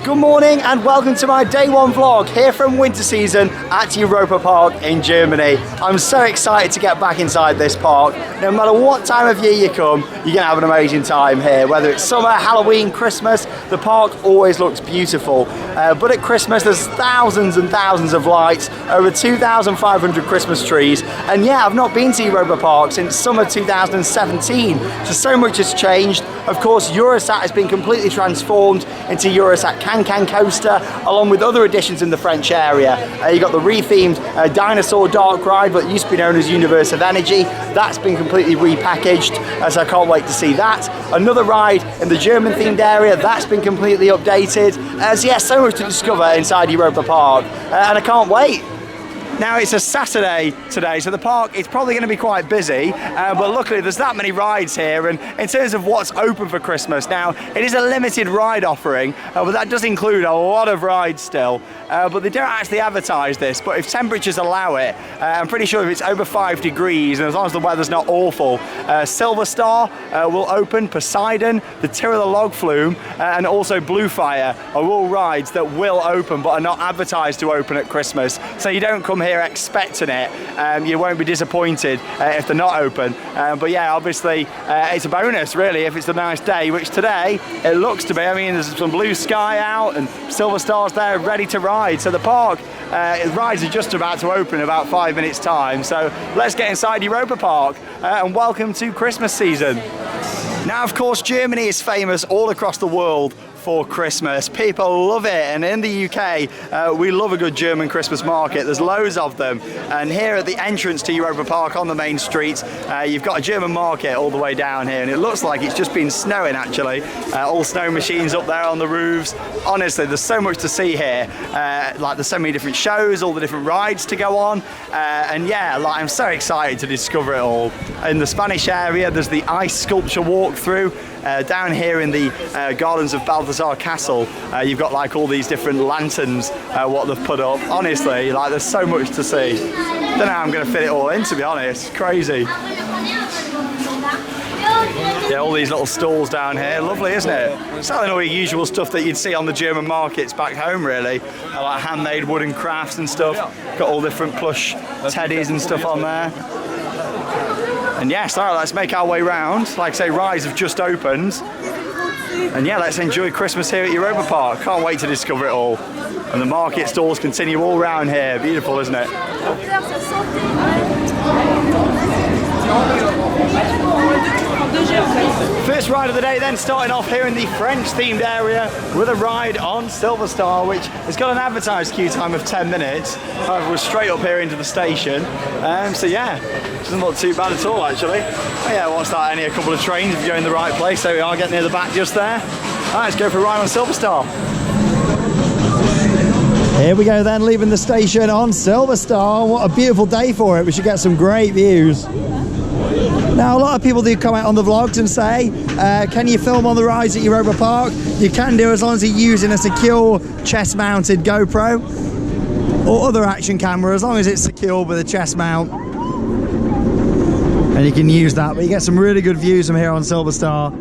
Good morning and welcome to my day one vlog here from winter season at Europa Park in Germany. I'm so excited to get back inside this park. No matter what time of year you come, you're going to have an amazing time here. Whether it's summer, Halloween, Christmas, the park always looks beautiful. But at Christmas there's thousands and thousands of lights, over 2,500 Christmas trees. And yeah, I've not been to Europa Park since summer 2017. So much has changed. Of course, Eurosat has been completely transformed into Eurosat CanCan Coaster, along with other additions in the French area. You've got the rethemed dinosaur dark ride, but used to be known as Universe of Energy. That's been completely repackaged, so I can't wait to see that. Another ride in the German themed area, that's been completely updated. So yeah, so much to discover inside Europa Park, and I can't wait. Now it's a Saturday today, so the park is probably going to be quite busy, but luckily there's that many rides here. And in terms of what's open for Christmas, now it is a limited ride offering, but that does include a lot of rides still. But they don't actually advertise this, but if temperatures allow it, I'm pretty sure if it's over 5 degrees, and as long as the weather's not awful, Silver Star will open, Poseidon, the Tir the Log Flume, and also Blue Fire are all rides that will open, but are not advertised to open at Christmas. So you don't come here expecting it, you won't be disappointed if they're not open. But yeah, obviously it's a bonus really if it's a nice day, which today it looks to be. I mean, there's some blue sky out and Silver Stars there ready to ride. So the park rides are just about to open in about 5 minutes time. So let's get inside Europa Park and welcome to Christmas season. Now, of course, Germany is famous all across the world for Christmas. People love it, and in the UK we love a good German Christmas market. There's loads of them, and here at the entrance to Europa Park on the main street you've got a German market all the way down here, and it looks like it's just been snowing actually. All snow machines up there on the roofs. Honestly, there's so much to see here. Like there's so many different shows, all the different rides to go on, and yeah, like I'm so excited to discover it all. In the Spanish area there's the ice sculpture walkthrough. Down here in the gardens of Balthasar Castle, you've got like all these different lanterns what they've put up. Honestly, like there's so much to see. Don't know how I'm going to fit it all in, to be honest. Crazy. Yeah, all these little stalls down here, lovely, isn't it? Selling all your usual stuff that you'd see on the German markets back home, really. Like handmade wooden crafts and stuff. Got all different plush teddies and stuff on there. And yes, all right, let's make our way round. Like I say, rides have just opened. And yeah, let's enjoy Christmas here at Europa Park. Can't wait to discover it all. And the market stalls continue all around here. Beautiful, isn't it? First ride of the day then, starting off here in the French themed area with a ride on Silver Star, which has got an advertised queue time of 10 minutes. However, we're straight up here into the station. So yeah, doesn't look too bad at all actually. Oh yeah, what's that, only a couple of trains if you're in the right place. There we are, getting near the back just there. Alright, let's go for a ride on Silver Star. Here we go then, leaving the station on Silver Star. What a beautiful day for it. We should get some great views. Now, a lot of people do comment on the vlogs and say, can you film on the rides at Europa Park? You can do, as long as you're using a secure chest-mounted GoPro or other action camera, as long as it's secure with a chest mount. And you can use that, but you get some really good views from here on Silver Star.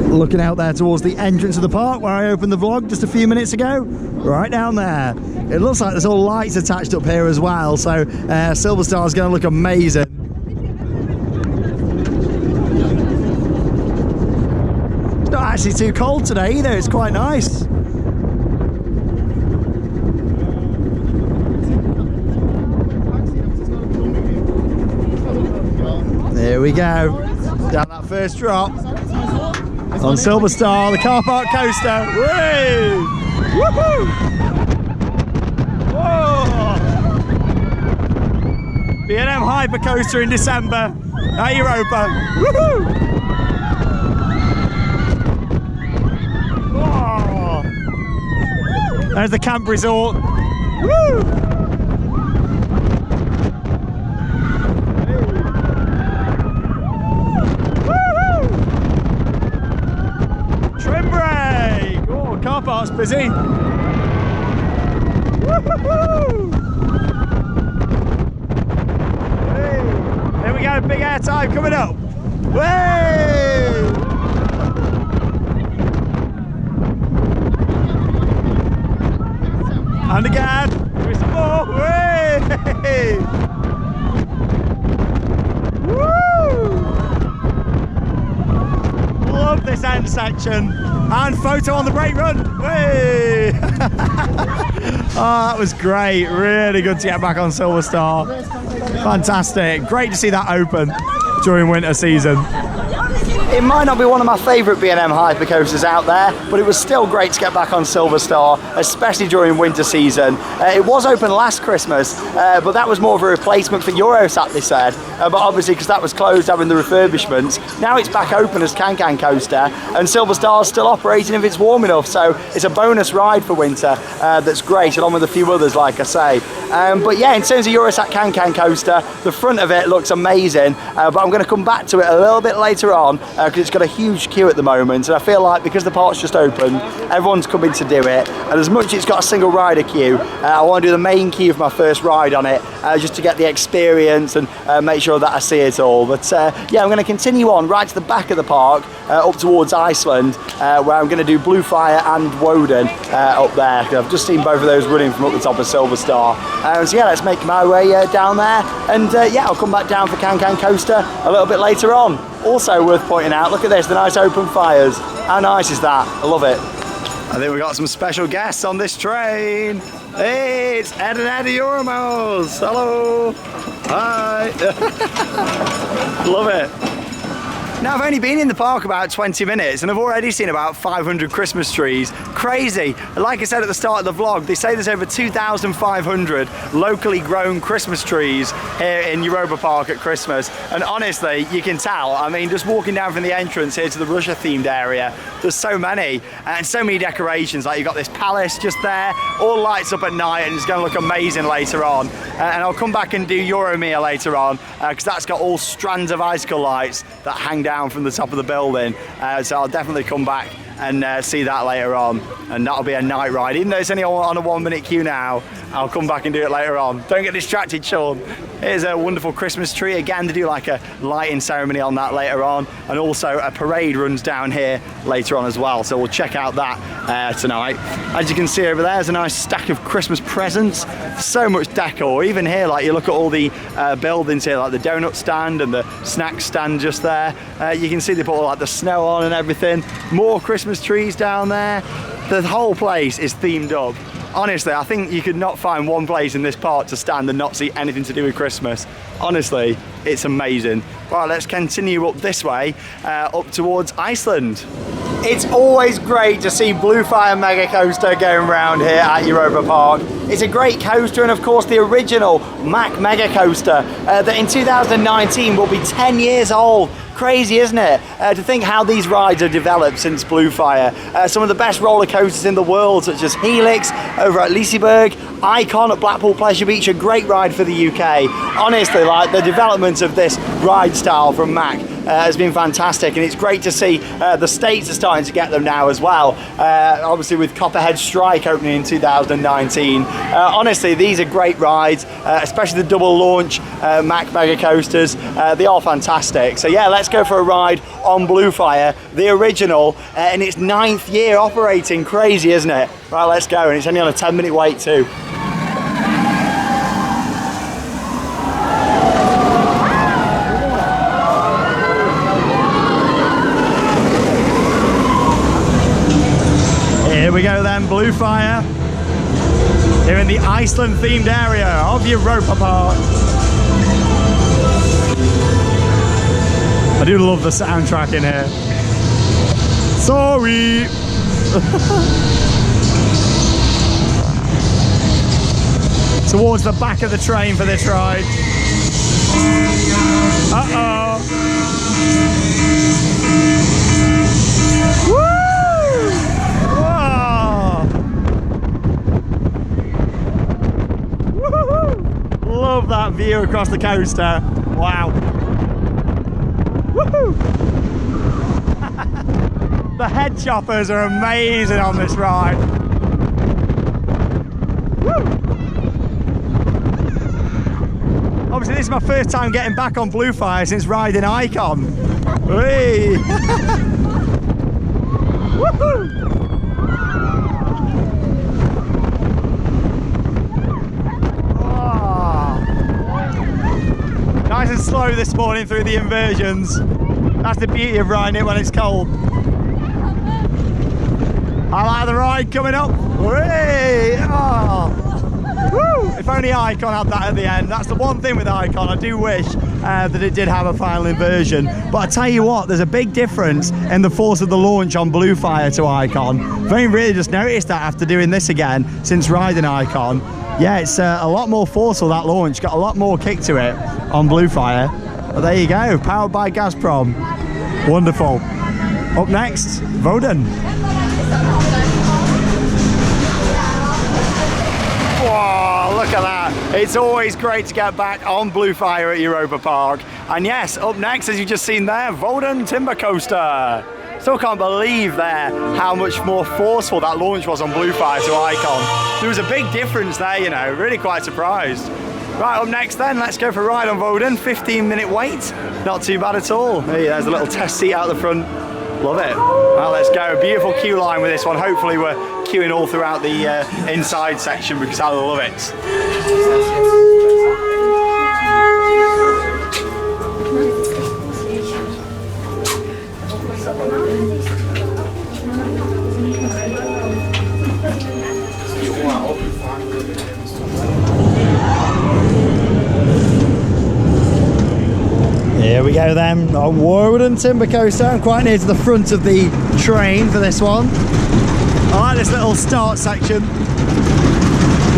Looking out there towards the entrance of the park where I opened the vlog just a few minutes ago, right down there. It looks like there's all lights attached up here as well, so Silver Star is going to look amazing. It's not actually too cold today either, it's quite nice. There we go, down that first drop on Silver Star, the car park coaster. Whee! Woohoo! Whoa! B&M Hyper Coaster in December at Europa. Woohoo! Whoa! There's the camp resort. Woo! Car park's busy. Hey, there we go, big air time coming up. Way! And again. Give me some more. Way! Woo! Love this end section. And photo on the brake run. Way! Oh, that was great. Really good to get back on Silver Star. Fantastic. Great to see that open during winter season. It might not be one of my favourite B&M hypercoasters out there, but it was still great to get back on Silver Star, especially during winter season. It was open last Christmas, but that was more of a replacement for Eurosat, they said. But obviously, because that was closed having the refurbishments, now it's back open as CanCan Coaster, and Silver Star's still operating if it's warm enough. So it's a bonus ride for winter that's great, along with a few others, like I say. But yeah, in terms of Eurosat CanCan Coaster, the front of it looks amazing, but I'm going to come back to it a little bit later on, because it's got a huge queue at the moment, and I feel like because the park's just opened, everyone's coming to do it, and as much as it's got a single rider queue, I want to do the main queue of my first ride on it, just to get the experience and make sure that I see it all. But yeah, I'm going to continue on right to the back of the park, up towards Iceland, where I'm going to do Blue Fire and Wodan up there. I've just seen both of those running from up the top of Silver Star. So yeah, let's make my way down there, and yeah, I'll come back down for CanCan Coaster a little bit later on. Also worth pointing out, look at this, the nice open fires. How nice is that? I love it. I think we've got some special guests on this train. Hey, it's Ed and Eddie Euromos. Hello. Hi. Love it. Now, I've only been in the park about 20 minutes and I've already seen about 500 Christmas trees. Crazy. Like I said at the start of the vlog, they say there's over 2,500 locally grown Christmas trees here in Europa Park at Christmas. And honestly, you can tell. I mean, just walking down from the entrance here to the Russia themed area, there's so many and so many decorations. Like you've got this palace just there, all lights up at night, and it's going to look amazing later on. And I'll come back and do Euro-Mir later on, because that's got all strands of icicle lights that hang down from the top of the building, so I'll definitely come back and see that later on, and that'll be a night ride. Even though it's only on a 1 minute queue now, I'll come back and do it later on. Don't get distracted, Sean. Here's a wonderful Christmas tree. Again, to do like a lighting ceremony on that later on, and also a parade runs down here later on as well, so we'll check out that tonight. As you can see over there, there's a nice stack of Christmas presents. So much decor. Even here, like you look at all the buildings here, like the donut stand and the snack stand just there. You can see they put all like the snow on and everything. More Christmas trees down there. The whole place is themed up. Honestly, I think you could not find one place in this park to stand and not see anything to do with Christmas. Honestly, it's amazing. Right, let's continue up this way, up towards Iceland. It's always great to see Blue Fire Mega Coaster going around here at Europa Park. It's a great coaster, and of course the original Mack Mega Coaster that in 2019 will be 10 years old. Crazy, isn't it? To think how these rides have developed since Blue Fire. Some of the best roller coasters in the world, such as Helix over at Liseberg, Icon at Blackpool Pleasure Beach, a great ride for the UK. Honestly, like the development of this ride style from Mack has been fantastic, and it's great to see the States are starting to get them now as well. Obviously with Copperhead Strike opening in 2019. Honestly, these are great rides, especially the double launch Mack Mega Coasters. They are fantastic. So yeah, let's go for a ride on Blue Fire, the original, in its 9th year operating. Crazy, isn't it? Right, let's go, and it's only on a 10-minute wait too. Here we go then, Blue Fire. Here in the Iceland themed area of Europa Park. I do love the soundtrack in here. Sorry. Towards the back of the train for this ride. Uh-oh. Woo! Whoa! Woohoo! Love that view across the coaster. Wow. Woohoo! The head choppers are amazing on this ride. Woo! Obviously, this is my first time getting back on Blue Fire since riding Icon. Hey! Woohoo! through this morning through the inversions. That's the beauty of riding it when it's cold. I like the ride coming up. Whee! Oh. Woo! If only Icon had that at the end. That's the one thing with Icon. I do wish that it did have a final inversion. But I tell you what, there's a big difference in the force of the launch on Blue Fire to Icon. I've only really just noticed that after doing this again since riding Icon. Yeah, it's a lot more forceful, that launch. Got a lot more kick to it on Blue Fire. But there you go, powered by Gazprom. Wonderful. Up next, Wodan. Whoa, look at that. It's always great to get back on Blue Fire at Europa Park. And yes, up next, as you've just seen there, Wodan Timber Coaster. Still can't believe there how much more forceful that launch was on Blue Fire to Icon. There was a big difference there, you know, really quite surprised. Right, up next then, let's go for a ride on Wodan. 15-minute wait, not too bad at all. Hey, there's a little test seat out the front. Love it. Well, let's go. Beautiful queue line with this one. Hopefully we're queuing all throughout the inside section because I love it. Here we go then, on Wodan Timber Coaster. I'm quite near to the front of the train for this one. I like this little start section.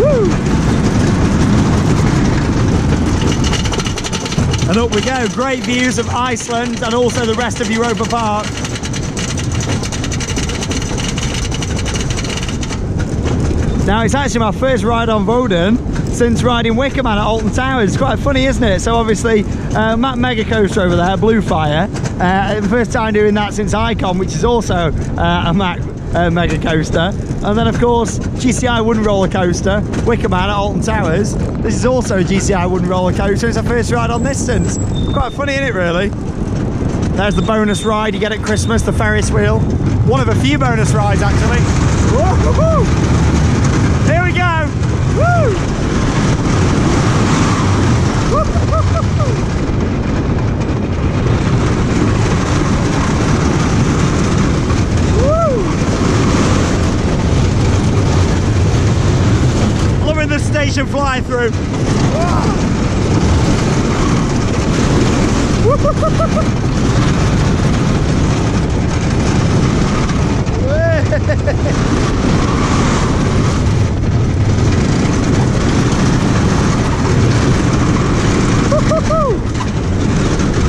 Woo! And up we go, great views of Iceland and also the rest of Europa Park. Now it's actually my first ride on Wodan since riding Wicker Man at Alton Towers. It's quite funny, isn't it? So obviously, Matt Mega Coaster over there, Blue Fire. The first time doing that since Icon, which is also a Matt Mega Coaster. And then of course, GCI Wooden Roller Coaster, Wicker Man at Alton Towers. This is also a GCI Wooden Roller Coaster. It's our first ride on this since. Quite funny, isn't it, really? There's the bonus ride you get at Christmas, the Ferris wheel. One of a few bonus rides, actually. Woo-hoo-hoo! Here we go! Woo! Loving the station fly through.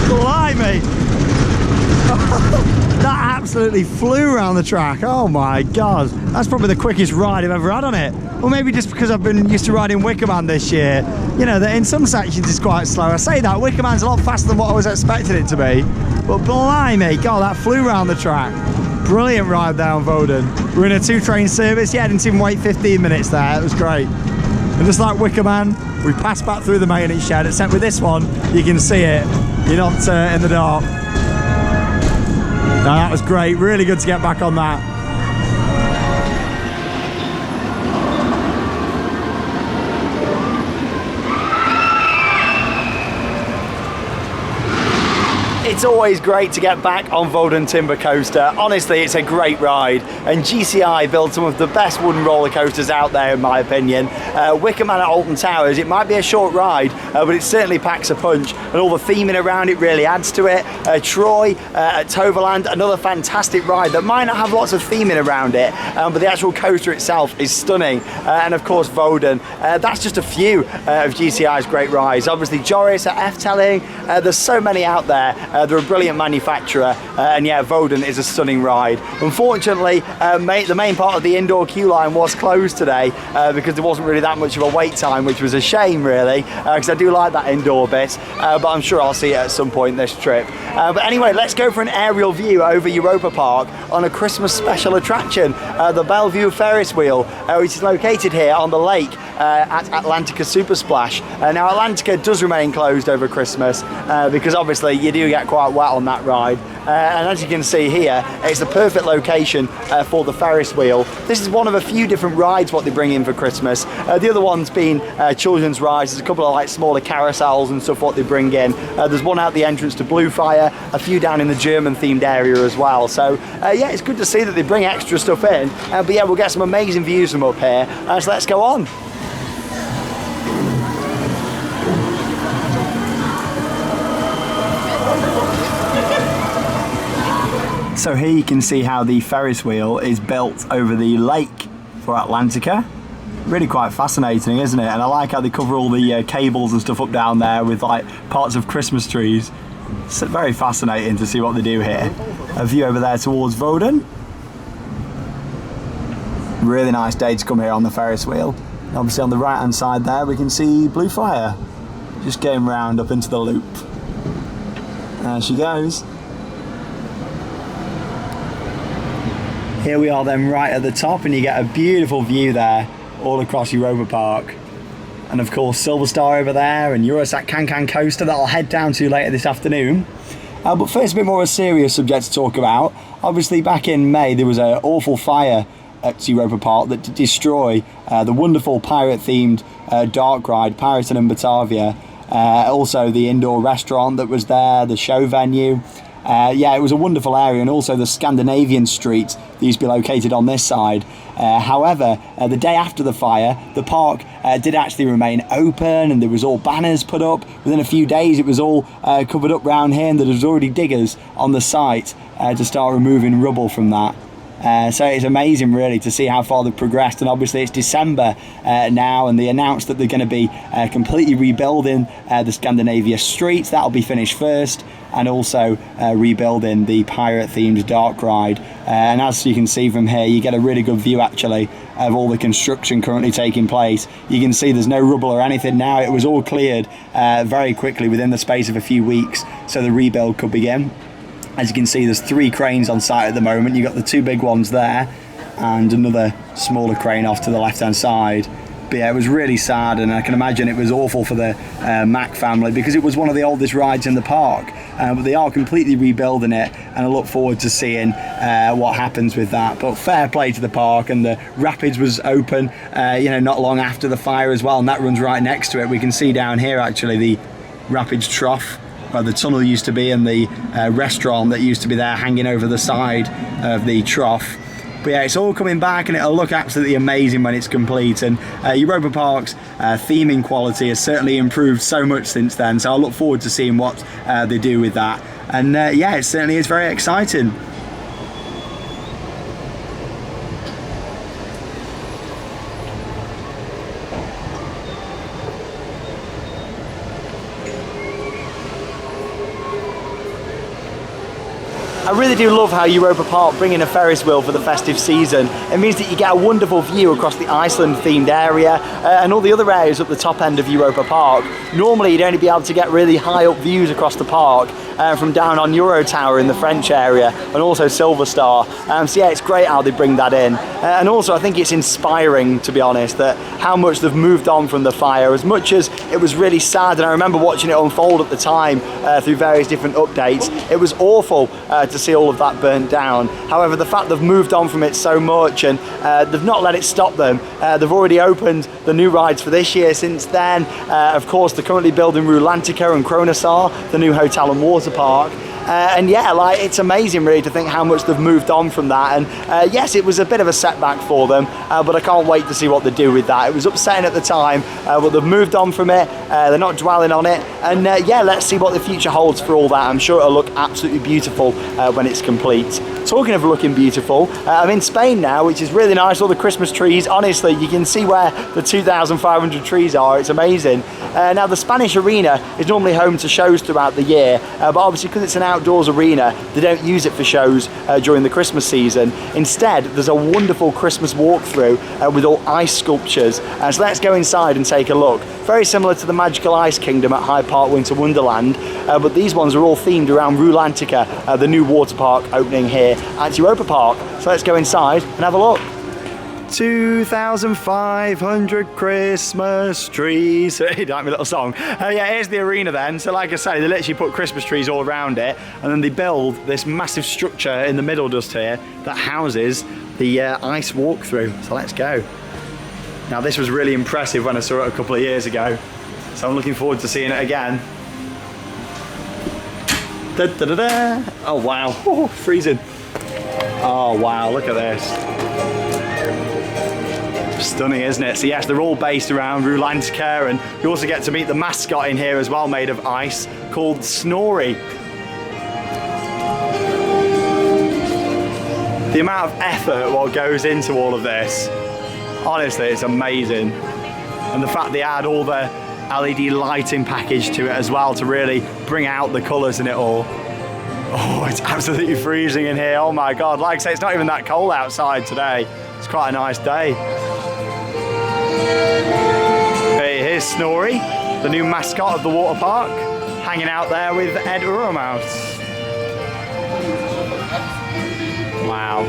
Blimey! That absolutely flew around the track. Oh my god, that's probably the quickest ride I've ever had on it. Or maybe just because I've been used to riding Wicker Man this year. You know, that in some sections it's quite slow. I say that, Wicker Man's a lot faster than what I was expecting it to be. But blimey, god, that flew around the track. Brilliant ride down Wodan. We're in a 2-train service. Yeah, I didn't even wait 15 minutes there. It was great. And just like Wicker Man, we passed back through the maintenance shed, except with this one, you can see it. You're not in the dark. No, that was great. Really good to get back on that. It's always great to get back on Wodan Timber Coaster. Honestly, it's a great ride, and GCI build some of the best wooden roller coasters out there, in my opinion. Wicker Man at Alton Towers, it might be a short ride, but it certainly packs a punch, and all the theming around it really adds to it. Troy at Toverland, another fantastic ride that might not have lots of theming around it, but the actual coaster itself is stunning. And of course, Wodan. That's just a few of GCI's great rides. Obviously, Joris at Efteling. There's so many out there. They're a brilliant manufacturer, and yeah, Wodan is a stunning ride. Unfortunately, the main part of the indoor queue line was closed today because there wasn't really that much of a wait time, which was a shame, really, because I do like that indoor bit, but I'm sure I'll see it at some point this trip. But anyway, let's go for an aerial view over Europa Park on a Christmas special attraction, the Bellevue Ferris wheel, which is located here on the lake at Atlantica Super Splash. Now, Atlantica does remain closed over Christmas because obviously you do get quite quite wet on that ride. And as you can see here, it's the perfect location for the Ferris wheel. This is one of a few different rides what they bring in for Christmas. The other one's been children's rides. There's a couple of like smaller carousels and stuff what they bring in. There's one out the entrance to Blue Fire, a few down in the German themed area as well. So yeah, it's good to see that they bring extra stuff in. But yeah, we'll get some amazing views from up here. So let's go on. So here you can see how the Ferris wheel is built over the lake for Atlantica. Really quite fascinating, isn't it? And I like how they cover all the cables and stuff up down there with like parts of Christmas trees. It's very fascinating to see what they do here. A view over there towards Wodan. Really nice day to come here on the Ferris wheel. And obviously on the right hand side there we can see Blue Fire. Just going round up into the loop. There she goes. Here we are then right at the top, and you get a beautiful view there all across Europa Park. And of course Silver Star over there and Eurosat CanCan Coaster that I'll head down to later this afternoon. But first, a bit more of a serious subject to talk about. Obviously back in May there was an awful fire at Europa Park that did destroy the wonderful pirate themed dark ride Piraten and Batavia. Also the indoor restaurant that was there, the show venue. Yeah, it was a wonderful area, and also the Scandinavian streets that used to be located on this side. However, the day after the fire, the park did actually remain open, and there was all banners put up. Within a few days, it was all covered up round here, and there was already diggers on the site to start removing rubble from that. So it's amazing really to see how far they've progressed, and obviously it's December now, and they announced that they're going to be completely rebuilding the Scandinavia streets. That'll be finished first, and also rebuilding the pirate themed dark ride. And as you can see from here, you get a really good view actually of all the construction currently taking place. You can see there's no rubble or anything now. It was all cleared very quickly within the space of a few weeks, so the rebuild could begin. As you can see, there's 3 cranes on site at the moment. You've got the 2 big ones there and another smaller crane off to the left hand side. But yeah, it was really sad, and I can imagine it was awful for the Mack family, because it was one of the oldest rides in the park. But they are completely rebuilding it, and I look forward to seeing what happens with that. But fair play to the park, and the Rapids was open you know, not long after the fire as well, and that runs right next to it. We can see down here actually the Rapids trough where the tunnel used to be, and the restaurant that used to be there hanging over the side of the trough. But yeah, it's all coming back, and it'll look absolutely amazing when it's complete. And Europa Park's theming quality has certainly improved so much since then, so I look forward to seeing what they do with that. And yeah, it certainly is very exciting. I really do love how Europa Park bring in a Ferris wheel for the festive season. It means that you get a wonderful view across the Iceland themed area and all the other areas at the top end of Europa Park. Normally you'd only be able to get really high up views across the park from down on Euro Tower in the French area, and also Silver Star. So yeah, it's great how they bring that in. And also I think it's inspiring, to be honest, that how much they've moved on from the fire. As much as it was really sad, and I remember watching it unfold at the time through various different updates, it was awful to see all of that burnt down. However, the fact they've moved on from it so much, and they've not let it stop them. They've already opened the new rides for this year since then. Of course, they're currently building Rulantica and Kronosar, the new hotel and water park. And yeah, like, it's amazing really to think how much they've moved on from that. And yes, it was a bit of a setback for them, but I can't wait to see what they do with that. It was upsetting at the time, but they've moved on from it. They're not dwelling on it. And yeah, let's see what the future holds for all that. I'm sure it'll look absolutely beautiful when it's complete. Talking of looking beautiful, I'm in Spain now, which is really nice. All the Christmas trees, honestly, you can see where the 2,500 trees are. It's amazing. Now, the Spanish arena is normally home to shows throughout the year, but obviously because it's an outdoors arena, they don't use it for shows during the Christmas season. Instead, there's a wonderful Christmas walkthrough with all ice sculptures. So let's go inside and take a look. Very similar to the Magical Ice Kingdom at Hyde Park Winter Wonderland, but these ones are all themed around Rulantica, the new water park opening here at Europa Park. So let's go inside and have a look. 2,500 Christmas trees. You like my little song? Yeah, here's the arena then. So like I say, they literally put Christmas trees all around it, and then they build this massive structure in the middle just here that houses the ice walkthrough. So let's go. Now this was really impressive when I saw it a couple of years ago, so I'm looking forward to seeing it again. Da, da, da, da. Oh wow, oh, freezing. Oh wow, look at this. Stunning, isn't it? So yes, they're all based around Rulantica, and you also get to meet the mascot in here as well, made of ice, called Snorri. The amount of effort what goes into all of this, honestly, it's amazing. And the fact they add all the LED lighting package to it as well to really bring out the colours in it all. Oh, it's absolutely freezing in here. Oh my God, like I say, it's not even that cold outside today. It's quite a nice day. Hey, here's Snorri, the new mascot of the water park, hanging out there with Ed Uromouse. Wow.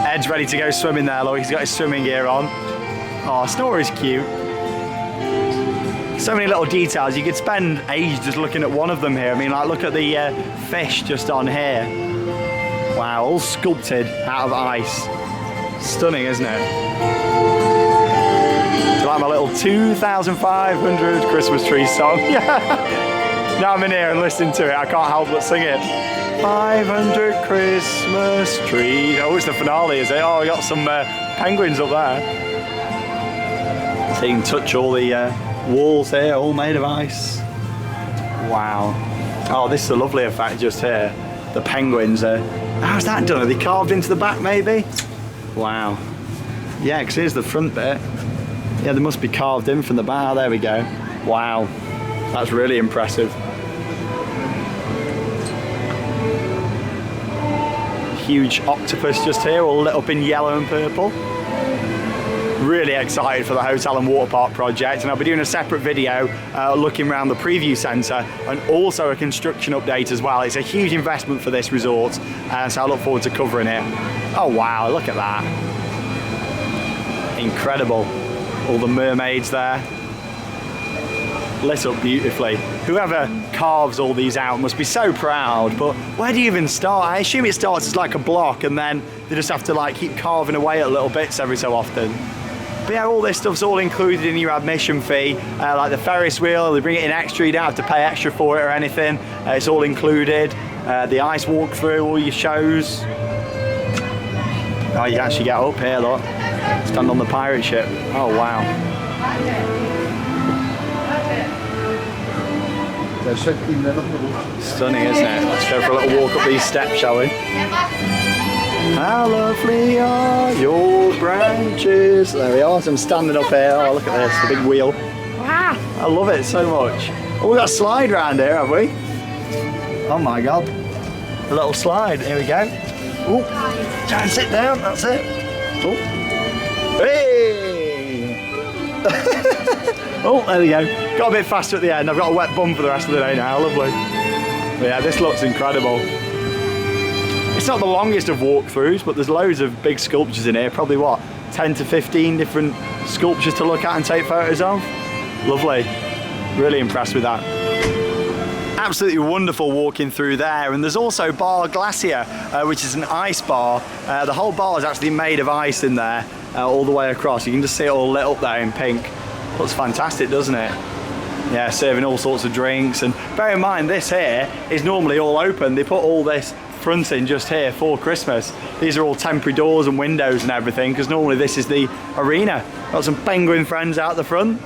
Ed's ready to go swimming there, look, he's got his swimming gear on. Oh, Snorri's cute. So many little details. You could spend ages just looking at one of them here. I mean, like, look at the fish just on here. Wow, all sculpted out of ice. Stunning, isn't it? Do you like my little 2,500 Christmas tree song? Yeah. Now I'm in here and listening to it, I can't help but sing it. 500 Christmas trees. Oh, it's the finale, is it? Oh, we got some penguins up there. So you can touch all the walls here, all made of ice. Wow. Oh, this is a lovely effect just here. The penguins are... How's that done? Are they carved into the back, maybe? Wow. Yeah, because here's the front bit. Yeah, they must be carved in from the back. Oh, there we go. Wow. That's really impressive. Huge octopus just here, all lit up in yellow and purple. Really excited for the hotel and water park project, and I'll be doing a separate video looking around the preview centre and also a construction update as well. It's a huge investment for this resort, so I look forward to covering it. Oh wow, look at that. Incredible. All the mermaids there. Lit up beautifully. Whoever carves all these out must be so proud, but where do you even start? I assume it starts as like a block and then they just have to like keep carving away at little bits every so often. But yeah, all this stuff's all included in your admission fee, like the Ferris wheel, they bring it in extra, you don't have to pay extra for it or anything. It's all included. The ice walkthrough, all your shows. Oh, you can actually get up here, look. Stand on the pirate ship. Oh, wow. Stunning, isn't it? Let's go for a little walk up these steps, shall we? How lovely are your branches. There we are, so I'm standing up here. Oh, look at this, the big wheel. Ah, I love it so much. Oh, we've got a slide round here, have we? Oh my God. A little slide, here we go. Oh, try and sit down, that's it. Oh. Hey! Oh, there we go. Got a bit faster at the end. I've got a wet bum for the rest of the day now, lovely. But yeah, this looks incredible. It's not the longest of walkthroughs, but there's loads of big sculptures in here. Probably what, 10 to 15 different sculptures to look at and take photos of. Lovely. Really impressed with that. Absolutely wonderful walking through there. And there's also Bar Glacier, which is an ice bar. The whole bar is actually made of ice in there, all the way across. You can just see it all lit up there in pink. Looks fantastic, doesn't it? Yeah, serving all sorts of drinks. And bear in mind, this here is normally all open. They put all this fronting just here for Christmas. These are all temporary doors and windows and everything, because normally this is the arena. Got some penguin friends out the front.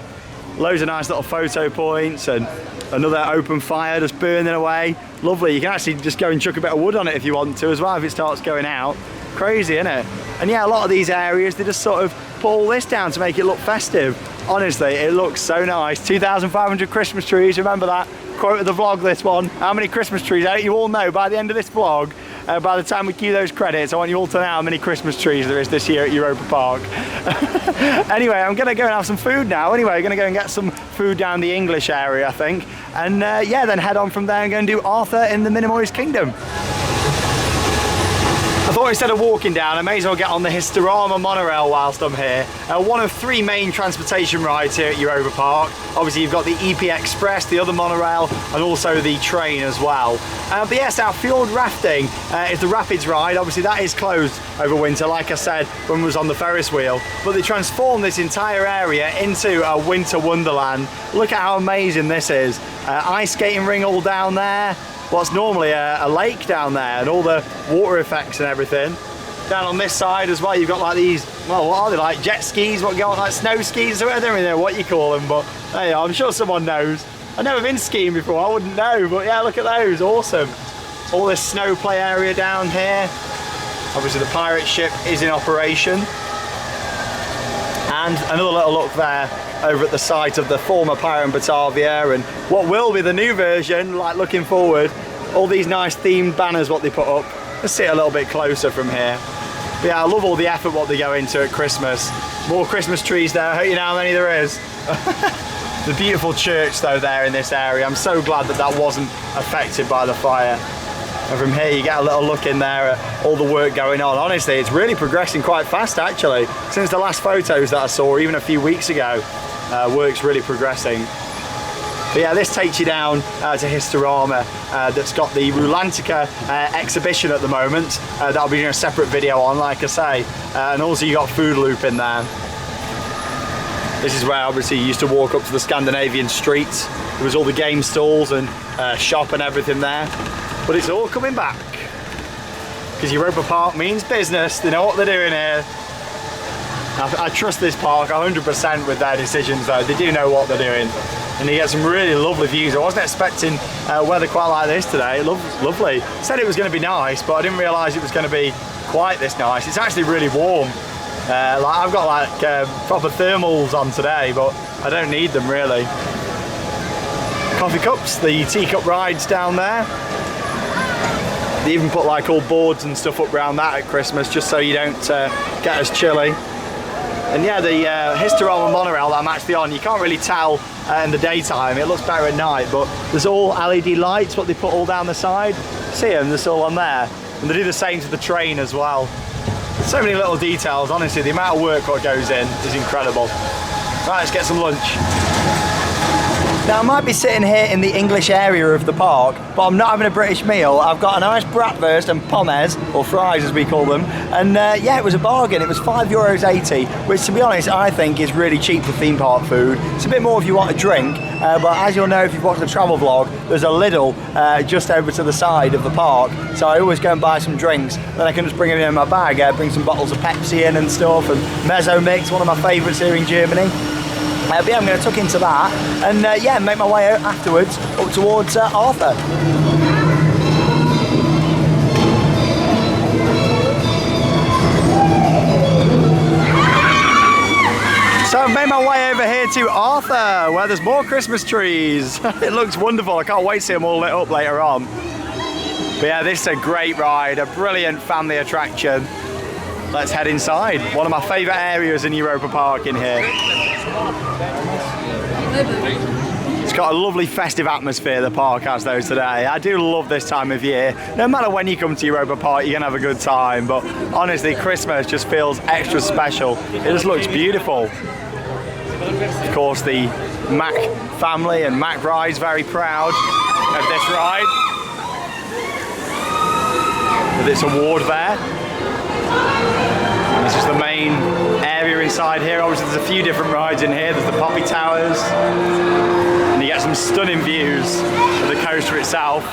Loads of nice little photo points and another open fire just burning away. Lovely. You can actually just go and chuck a bit of wood on it if you want to as well, if it starts going out. Crazy, isn't it? And yeah, a lot of these areas, they just sort of put all this down to make it look festive. Honestly, it looks so nice. 2,500 Christmas trees, remember that? Quote of the vlog, this one. How many Christmas trees? I think you all know by the end of this vlog, by the time we cue those credits, I want you all to know how many Christmas trees there is this year at Europa Park. Anyway, I'm gonna go and have some food now. Anyway, I'm gonna go and get some food down the English area, I think. And yeah, then head on from there and go and do Arthur in the Minimoys Kingdom. A thought instead of walking down, I may as well get on the Historama monorail whilst I'm here. One of 3 main transportation rides here at Europa Park. Obviously you've got the EP Express, the other monorail, and also the train as well. But yes, our fjord rafting is the Rapids ride. Obviously that is closed over winter, like I said when we was on the Ferris wheel. But they transformed this entire area into a winter wonderland. Look at how amazing this is. Ice skating ring all down there. What's normally a lake down there, and all the water effects and everything. Down on this side as well, you've got like these, well, what are they, like jet skis, what go on, like snow skis, I don't really know what you call them, but hey, I'm sure someone knows. I've never been skiing before, I wouldn't know, but yeah, look at those, awesome. All this snow play area down here. Obviously the pirate ship is in operation. And another little look there over at the site of the former Pirate and Batavia, and what will be the new version, like looking forward. All these nice themed banners what they put up. Let's see it a little bit closer from here. But yeah, I love all the effort what they go into at Christmas. More Christmas trees there, I hope you know how many there is. The beautiful church though there in this area, I'm so glad that that wasn't affected by the fire. And from here you get a little look in there at all the work going on. Honestly, it's really progressing quite fast actually. Since the last photos that I saw, even a few weeks ago, work's really progressing. But yeah, this takes you down to Historama, that's got the Rulantica exhibition at the moment. That'll be doing a separate video on, like I say. And also you got Food Loop in there. This is where obviously you used to walk up to the Scandinavian streets. There was all the game stalls and shop and everything there. But it's all coming back. Because Europa Park means business, they know what they're doing here. I trust this park 100% with their decisions though, they do know what they're doing. And you get some really lovely views. I wasn't expecting weather quite like this today, lovely. Said it was going to be nice, but I didn't realise it was going to be quite this nice. It's actually really warm. Like I've got like proper thermals on today, but I don't need them really. Coffee cups, the teacup rides down there. They even put like all boards and stuff up around that at Christmas just so you don't get as chilly. And yeah, the Historama monorail that I'm actually on, you can't really tell in the daytime, it looks better at night, but there's all LED lights, what they put all down the side. See them, they're still on there. And they do the same to the train as well. So many little details, honestly, the amount of work what goes in is incredible. Right, let's get some lunch. Now I might be sitting here in the English area of the park, but I'm not having a British meal. I've got a nice bratwurst and pommes, or fries as we call them, and yeah, it was a bargain. It was €5.80, which to be honest I think is really cheap for theme park food. It's a bit more if you want a drink, but as you'll know if you've watched the travel vlog, there's a Lidl just over to the side of the park, so I always go and buy some drinks, then I can just bring them in my bag, bring some bottles of Pepsi in and stuff, and Mezzo Mix, one of my favourites here in Germany. But yeah, I'm going to tuck into that and yeah, make my way out afterwards up towards Arthur. So I've made my way over here to Arthur, where there's more Christmas trees. It looks wonderful, I can't wait to see them all lit up later on. But yeah, this is a great ride, a brilliant family attraction. Let's head inside. One of my favourite areas in Europa Park in here. It's got a lovely festive atmosphere, the park has though today. I do love this time of year. No matter when you come to Europa Park, you're gonna have a good time, but honestly, Christmas just feels extra special. It just looks beautiful. Of course, the Mac family and Mac Ride's very proud of this ride. With its award there. This is the main area inside here. Obviously there's a few different rides in here. There's the Poppy Towers, and you get some stunning views of the coaster itself.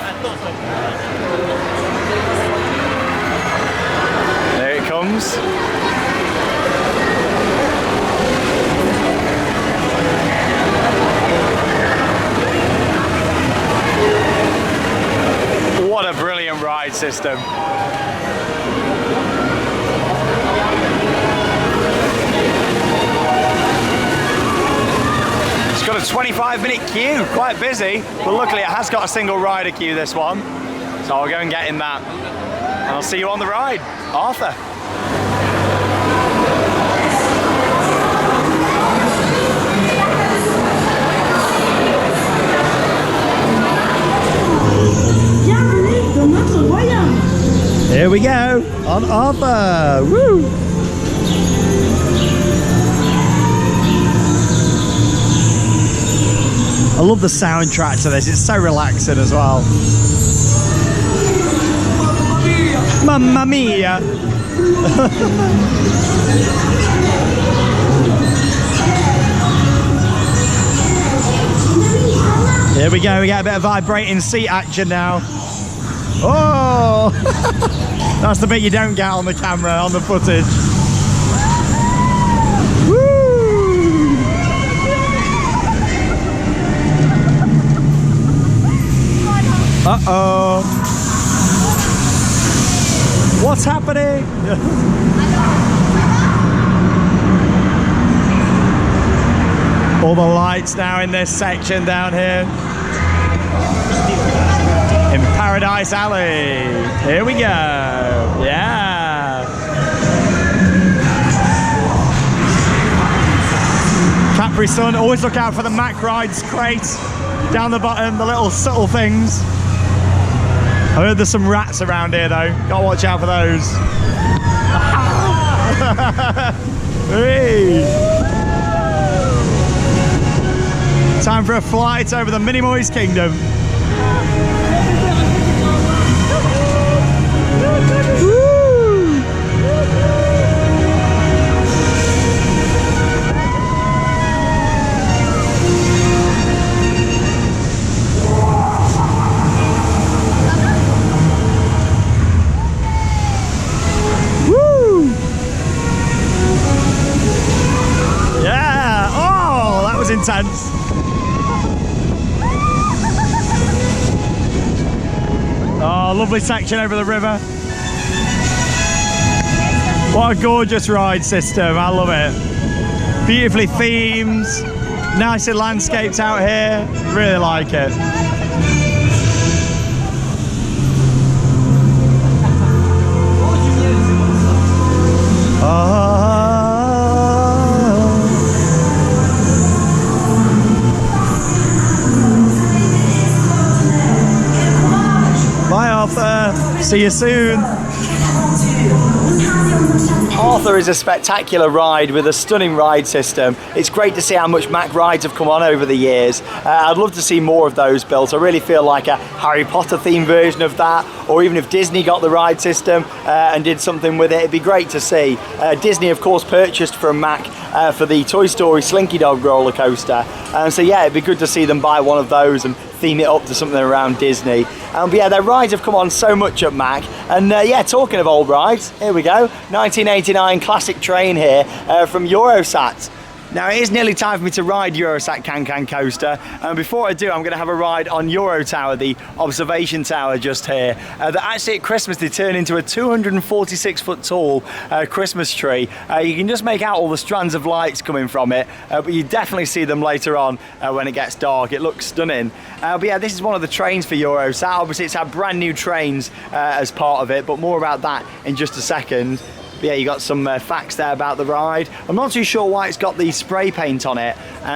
There it comes. What a brilliant ride system. It's got a 25-minute queue, quite busy, but luckily it has got a single rider queue, this one. So I'll go and get in that. And I'll see you on the ride. Arthur. Here we go, on on offer. Woo! I love the soundtrack to this, it's so relaxing as well. Mamma mia! Here we go, we get a bit of vibrating seat action now. Oh! That's the bit you don't get on the camera, on the footage. Woo! Uh-oh. What's happening? All the lights now in this section down here. In Paradise Alley. Here we go. Yeah. Capri Sun, always look out for the Mack Rides crate down the bottom, the little subtle things. I heard there's some rats around here though. Gotta watch out for those. Hey. Time for a flight over the Minimoys Kingdom. Woo. Woo. Yeah. Oh, that was intense. Oh, lovely section over the river. What a gorgeous ride system, I love it. Beautifully themed, nicely landscaped out here, really like it. Bye Arthur, see you soon. Arthur is a spectacular ride with a stunning ride system. It's great to see how much Mack rides have come on over the years. I'd love to see more of those built. I really feel like a Harry Potter themed version of that, or even if Disney got the ride system and did something with it, it'd be great to see. Disney of course purchased from Mack for the Toy Story Slinky Dog roller coaster. So yeah, it'd be good to see them buy one of those and theme it up to something around Disney. But yeah, their rides have come on so much at Mack. And yeah, talking of old rides, here we go. 1989 classic train here from Eurosat. Now it is nearly time for me to ride Eurosat CanCan Coaster, and before I do I'm going to have a ride on Euro Tower, the observation tower just here, that actually at Christmas they turn into a 246 foot tall Christmas tree. You can just make out all the strands of lights coming from it, but you definitely see them later on when it gets dark. It looks stunning. But yeah, this is one of the trains for Eurosat. Obviously it's had brand new trains as part of it, but more about that in just a second. But yeah, you got some facts there about the ride. I'm not too sure why it's got the spray paint on it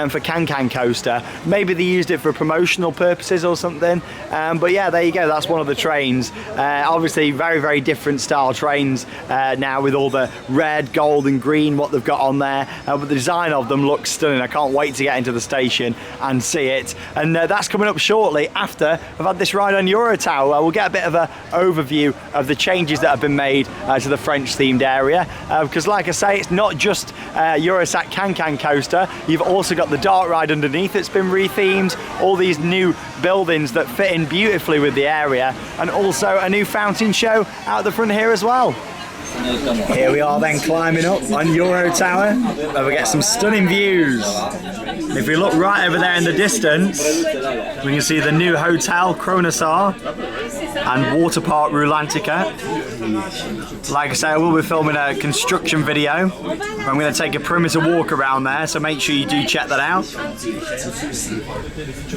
for CanCan Coaster. Maybe they used it for promotional purposes or something. But yeah, there you go. That's one of the trains. Obviously, very, very different style trains now with all the red, gold and green, what they've got on there. But the design of them looks stunning. I can't wait to get into the station and see it. And that's coming up shortly after I've had this ride on Euro Tower. We'll get a bit of an overview of the changes that have been made to the French themed area, because like I say, it's not just Eurosat CanCan Coaster. You've also got the dark ride underneath that's been rethemed, all these new buildings that fit in beautifully with the area, and also a new fountain show out the front here as well. Here we are then climbing up on Euro Tower, where we get some stunning views. If we look right over there in the distance, we can see the new hotel Kronosar and water park Rulantica. Like I say, I will be filming a construction video. I'm going to take a perimeter walk around there, so make sure you do check that out.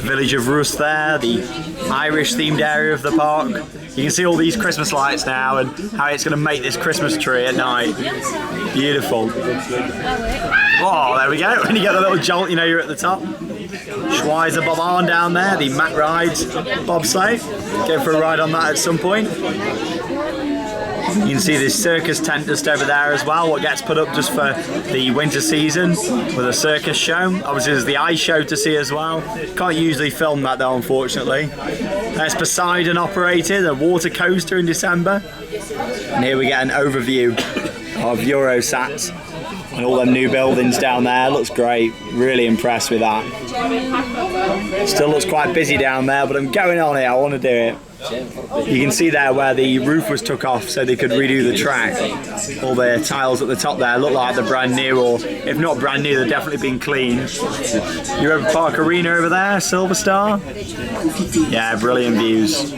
Village of Rus there, the Irish themed area of the park. You can see all these Christmas lights now and how it's going to make this Christmas tree at night. Beautiful. Oh, there we go. When you get the little jolt, you know you're at the top. Schweizer Bob Arn down there, the Mack Rides bobsleigh. Go for a ride on that at some point. You can see this circus tent just over there as well, what gets put up just for the winter season with a circus show. Obviously there's the ice show to see as well. Can't usually film that though, unfortunately. There's Poseidon operated, a water coaster in December. And here we get an overview of Eurosat and all them new buildings down there. Looks great, really impressed with that. Still looks quite busy down there, but I'm going on it, I want to do it. You can see there where the roof was took off so they could redo the track. All the tiles at the top there look like they're brand new, or if not brand new, they've definitely been cleaned. Europa Park Arena over there, Silver Star. Yeah, brilliant views.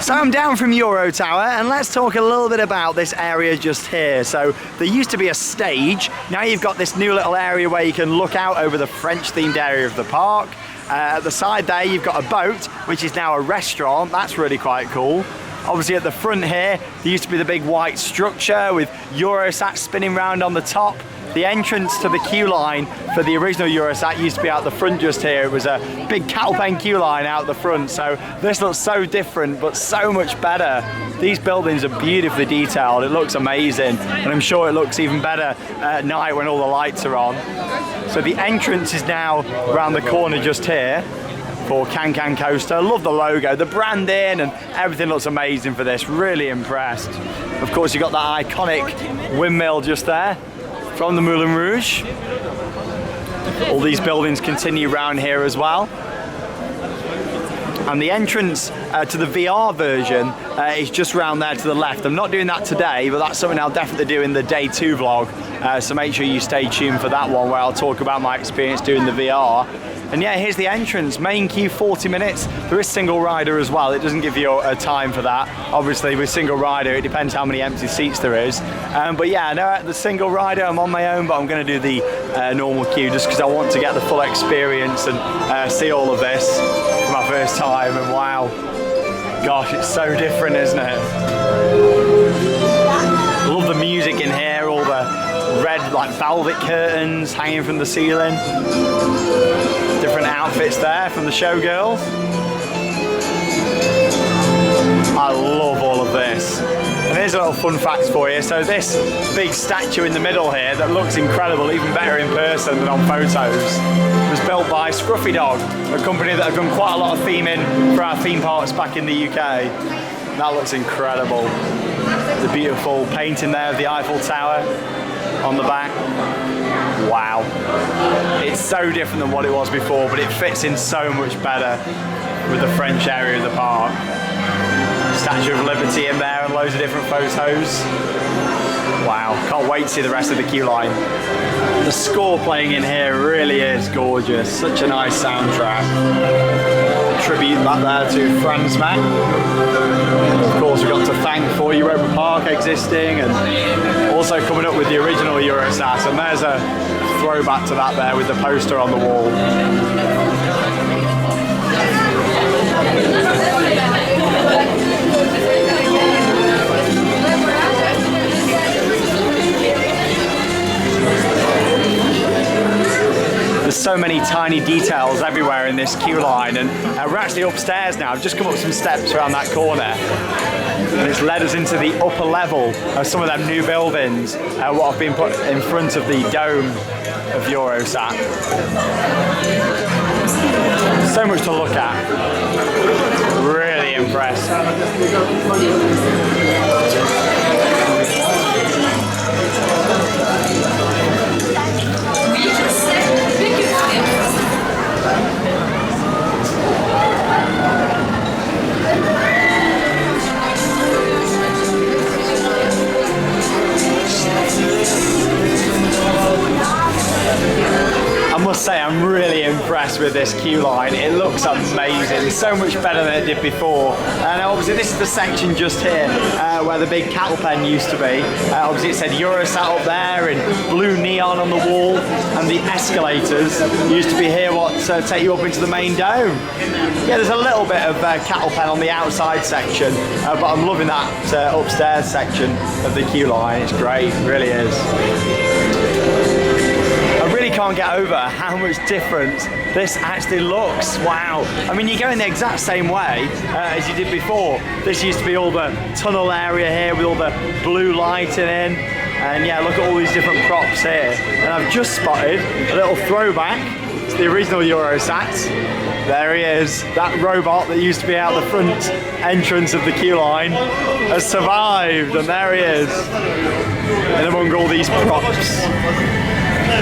So I'm down from Euro Tower, and let's talk a little bit about this area just here. So there used to be a stage, now you've got this new little area where you can look out over the French themed area of the park. At the side there you've got a boat, which is now a restaurant. That's really quite cool. Obviously at the front here, there used to be the big white structure with Eurosat spinning round on the top. The entrance to the queue line for the original Eurosat used to be out the front just here. It was a big cattle pen queue line out the front. So this looks so different, but so much better. These buildings are beautifully detailed. It looks amazing. And I'm sure it looks even better at night when all the lights are on. So the entrance is now around the corner just here for CanCan Coaster. Love the logo, the branding, and everything looks amazing for this. Really impressed. Of course, you've got that iconic windmill just there from the Moulin Rouge. All these buildings continue round here as well. And the entrance to the VR version is just round there to the left. I'm not doing that today, but that's something I'll definitely do in the day 2 vlog. So make sure you stay tuned for that one, where I'll talk about my experience doing the VR. And yeah, here's the entrance. Main queue 40 minutes. There is single rider as well. It doesn't give you a time for that. Obviously with single rider, it depends how many empty seats there is. But yeah, no, at the single rider, I'm on my own, but I'm going to do the normal queue just because I want to get the full experience and see all of this for my first time. And wow, gosh, it's so different, isn't it? I love the music in here, all the red like velvet curtains hanging from the ceiling. Different outfits there from the showgirls. I love all of this. And here's a little fun fact for you. So this big statue in the middle here that looks incredible, even better in person than on photos, was built by Scruffy Dog, a company that have done quite a lot of theming for our theme parks back in the UK. That looks incredible. The beautiful painting there of the Eiffel Tower on the back. Wow. It's so different than what it was before, but it fits in so much better with the French area of the park. Statue of Liberty in there and loads of different photos. Wow, can't wait to see the rest of the queue line. The score playing in here really is gorgeous. Such a nice soundtrack. A tribute back there to Franz Mack. Of course, we've got to thank for Europa Park existing, and also coming up with the original Eurosat. And there's a throwback to that there with the poster on the wall. There's so many tiny details everywhere in this queue line, and we're actually upstairs now. I've just come up some steps around that corner, and it's led us into the upper level of some of them new buildings, what have been put in front of the dome of Eurosat. So much to look at. Really impressed. I must say I'm really impressed with this queue line. It looks amazing. It's so much better than it did before. And obviously this is the section just here where the big cattle pen used to be. Obviously it said Eurosat up there in blue neon on the wall, and the escalators used to be here take you up into the main dome. Yeah, there's a little bit of cattle pen on the outside section, but I'm loving that upstairs section of the queue line. It's great, it really is. A really can't get over how much different this actually looks. Wow. I mean, you're going the exact same way as you did before. This used to be all the tunnel area here with all the blue lighting in. And yeah, look at all these different props here. And I've just spotted a little throwback to the original Eurosat. There he is. That robot that used to be out the front entrance of the queue line has survived, and there he is. And among all these props.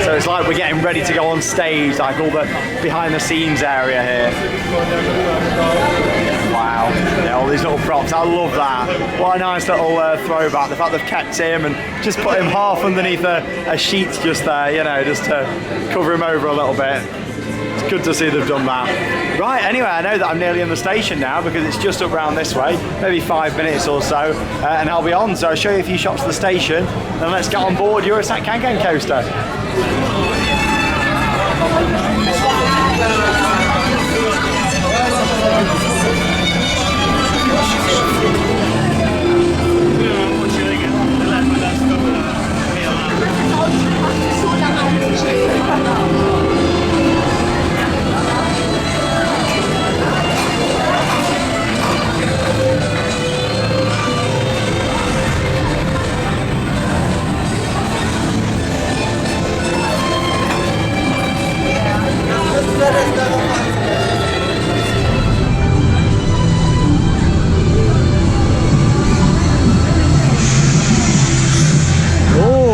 So it's like we're getting ready to go on stage, like all the behind the scenes area here. Wow, yeah, all these little props, I love that. What a nice little throwback, the fact they've kept him and just put him half underneath a sheet just there, you know, just to cover him over a little bit. It's good to see they've done that. Right, anyway, I know that I'm nearly in the station now because it's just up round this way, maybe 5 minutes or so, and I'll be on. So I'll show you a few shots of the station, and let's get on board Eurosat CanCan Coaster.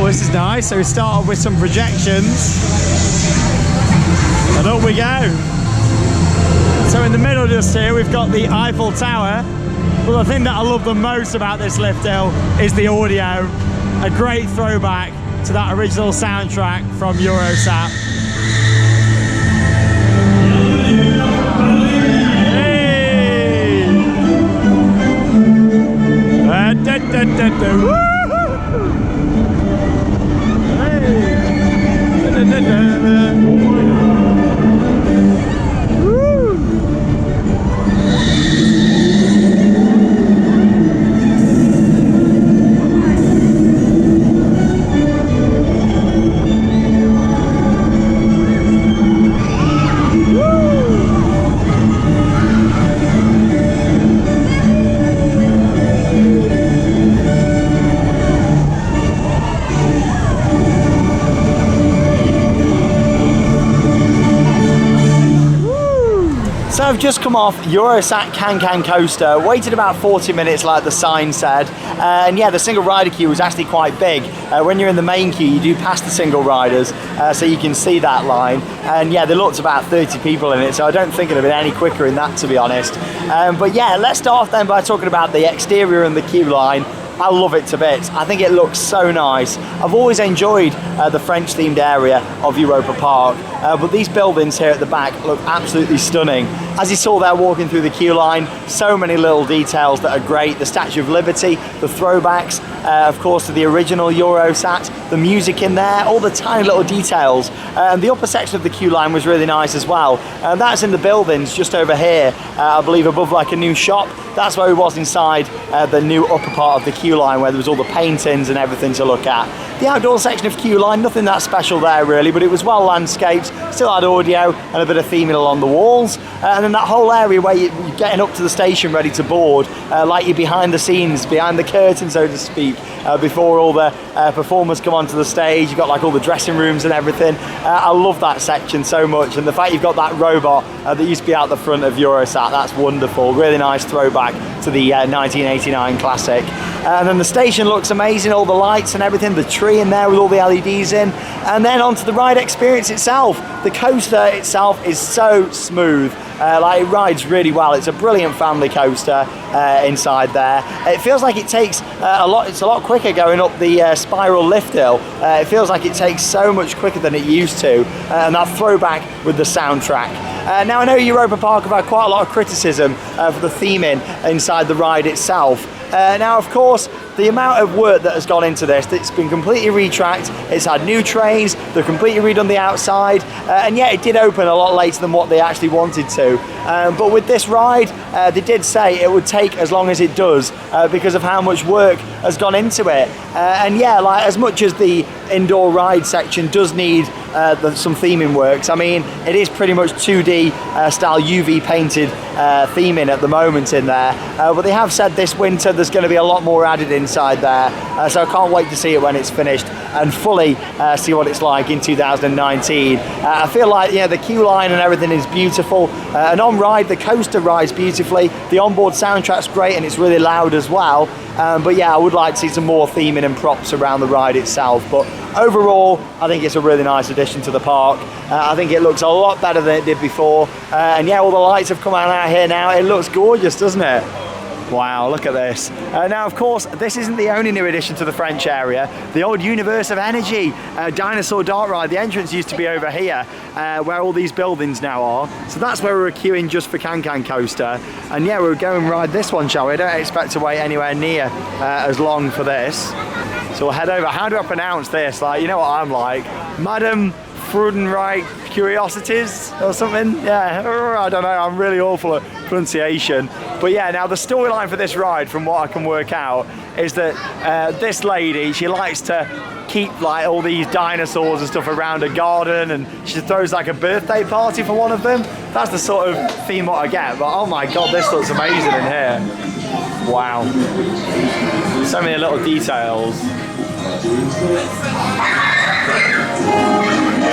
This is nice. So we start off with some projections and up we go. So in the middle just here we've got the Eiffel Tower, but the thing that I love the most about this lift hill is the audio. A great throwback to that original soundtrack from Eurosat. Hey! So I've just come off Eurosat CanCan Coaster, waited about 40 minutes like the sign said, and yeah, the single rider queue was actually quite big. When you're in the main queue you do pass the single riders, so you can see that line, and yeah, there looked about 30 people in it, so I don't think it'd have been any quicker in that, to be honest. But yeah, let's start off then by talking about the exterior and the queue line. I love it to bits. I think it looks so nice. I've always enjoyed the French themed area of Europa Park, but these buildings here at the back look absolutely stunning. As you saw there walking through the queue line, so many little details that are great. The Statue of Liberty, the throwbacks, of course, to the original Eurosat, the music in there, all the tiny little details. And the upper section of the queue line was really nice as well. That's in the buildings just over here, I believe above like a new shop. That's where we was inside the new upper part of the queue line where there was all the paintings and everything to look at. The outdoor section of queue line, nothing that special there really, but it was well landscaped, still had audio and a bit of theming along the walls. And then that whole area where you're getting up to the station ready to board, like you're behind the scenes, behind the curtain so to speak, before all the performers come onto the stage. You've got like all the dressing rooms and everything. I love that section so much, and the fact you've got that robot that used to be out the front of Eurosat, that's wonderful. Really nice throwback to the 1989 classic. And then the station looks amazing, all the lights and everything, the tree in there with all the LEDs in. And then onto the ride experience itself. The coaster itself is so smooth. Like it rides really well. It's a brilliant family coaster inside there. It feels like it takes it's a lot quicker going up the spiral lift hill. It feels like it takes so much quicker than it used to, and that throwback with the soundtrack. Now I know Europa Park have had quite a lot of criticism for the theming inside the ride itself. Now of course the amount of work that has gone into this, it's been completely retracked, it's had new trains, they've completely redone the outside, and yeah, it did open a lot later than what they actually wanted to. But with this ride, they did say it would take as long as it does because of how much work has gone into it. And yeah, like as much as the indoor ride section does need some theming works, I mean, it is pretty much 2D style UV painted theming at the moment in there. But they have said this winter there's going to be a lot more added inside there. So I can't wait to see it when it's finished and fully see what it's like in 2019. I feel like, yeah, the queue line and everything is beautiful. And on ride, the coaster rides beautifully. The onboard soundtrack's great and it's really loud as well. But yeah, I would like to see some more theming and props around the ride itself. But overall, I think it's a really nice addition to the park. I think it looks a lot better than it did before. And yeah, all the lights have come out here now. It looks gorgeous, doesn't it? Wow, look at this. Now, of course, this isn't the only new addition to the French area. The old Universe of Energy dinosaur dart ride, the entrance used to be over here, where all these buildings now are. So that's where we were queuing just for CanCan Coaster. And yeah, we'll go and ride this one, shall we? I don't expect to wait anywhere near as long for this. So we'll head over. How do I pronounce this? Like, you know what I'm like? Madam Freudenreich Curiosities or something? Yeah, I don't know, I'm really awful at pronunciation. But yeah, now the storyline for this ride, from what I can work out, is that this lady, she likes to keep like all these dinosaurs and stuff around her garden, and she throws like a birthday party for one of them. That's the sort of theme what I get. But oh my god, this looks amazing in here. Wow. So many little details.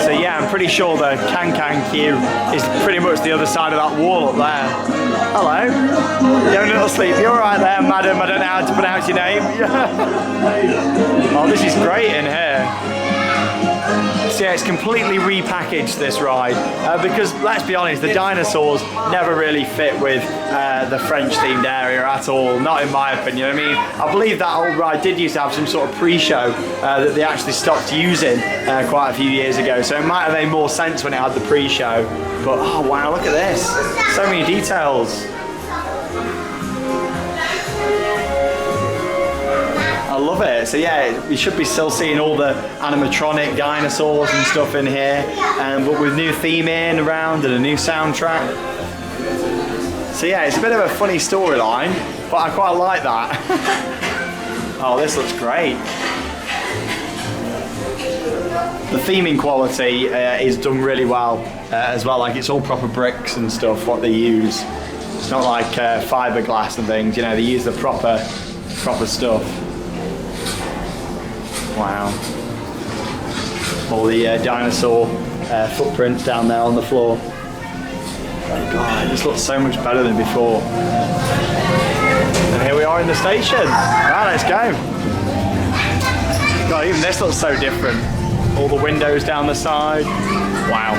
So yeah, I'm pretty sure the CanCan queue is pretty much the other side of that wall up there. Hello. You're a little sleep. You're alright there, madam. I don't know how to pronounce your name. Oh, this is great in here. So yeah, it's completely repackaged, this ride, because let's be honest, the dinosaurs never really fit with the French themed area at all, not in my opinion. I mean, I believe that old ride did used to have some sort of pre-show that they actually stopped using quite a few years ago, so it might have made more sense when it had the pre-show. But oh wow, look at this, so many details. I love it. So yeah, we should be still seeing all the animatronic dinosaurs and stuff in here, but with new theming around and a new soundtrack. So yeah, it's a bit of a funny storyline, but I quite like that. Oh, this looks great. The theming quality is done really well as well. Like, it's all proper bricks and stuff what they use. It's not like fiberglass and things. You know, they use the proper stuff. Wow. All the dinosaur footprints down there on the floor. Oh God, it just looks so much better than before. And here we are in the station. Right, let's go. God, even this looks so different. All the windows down the side. Wow.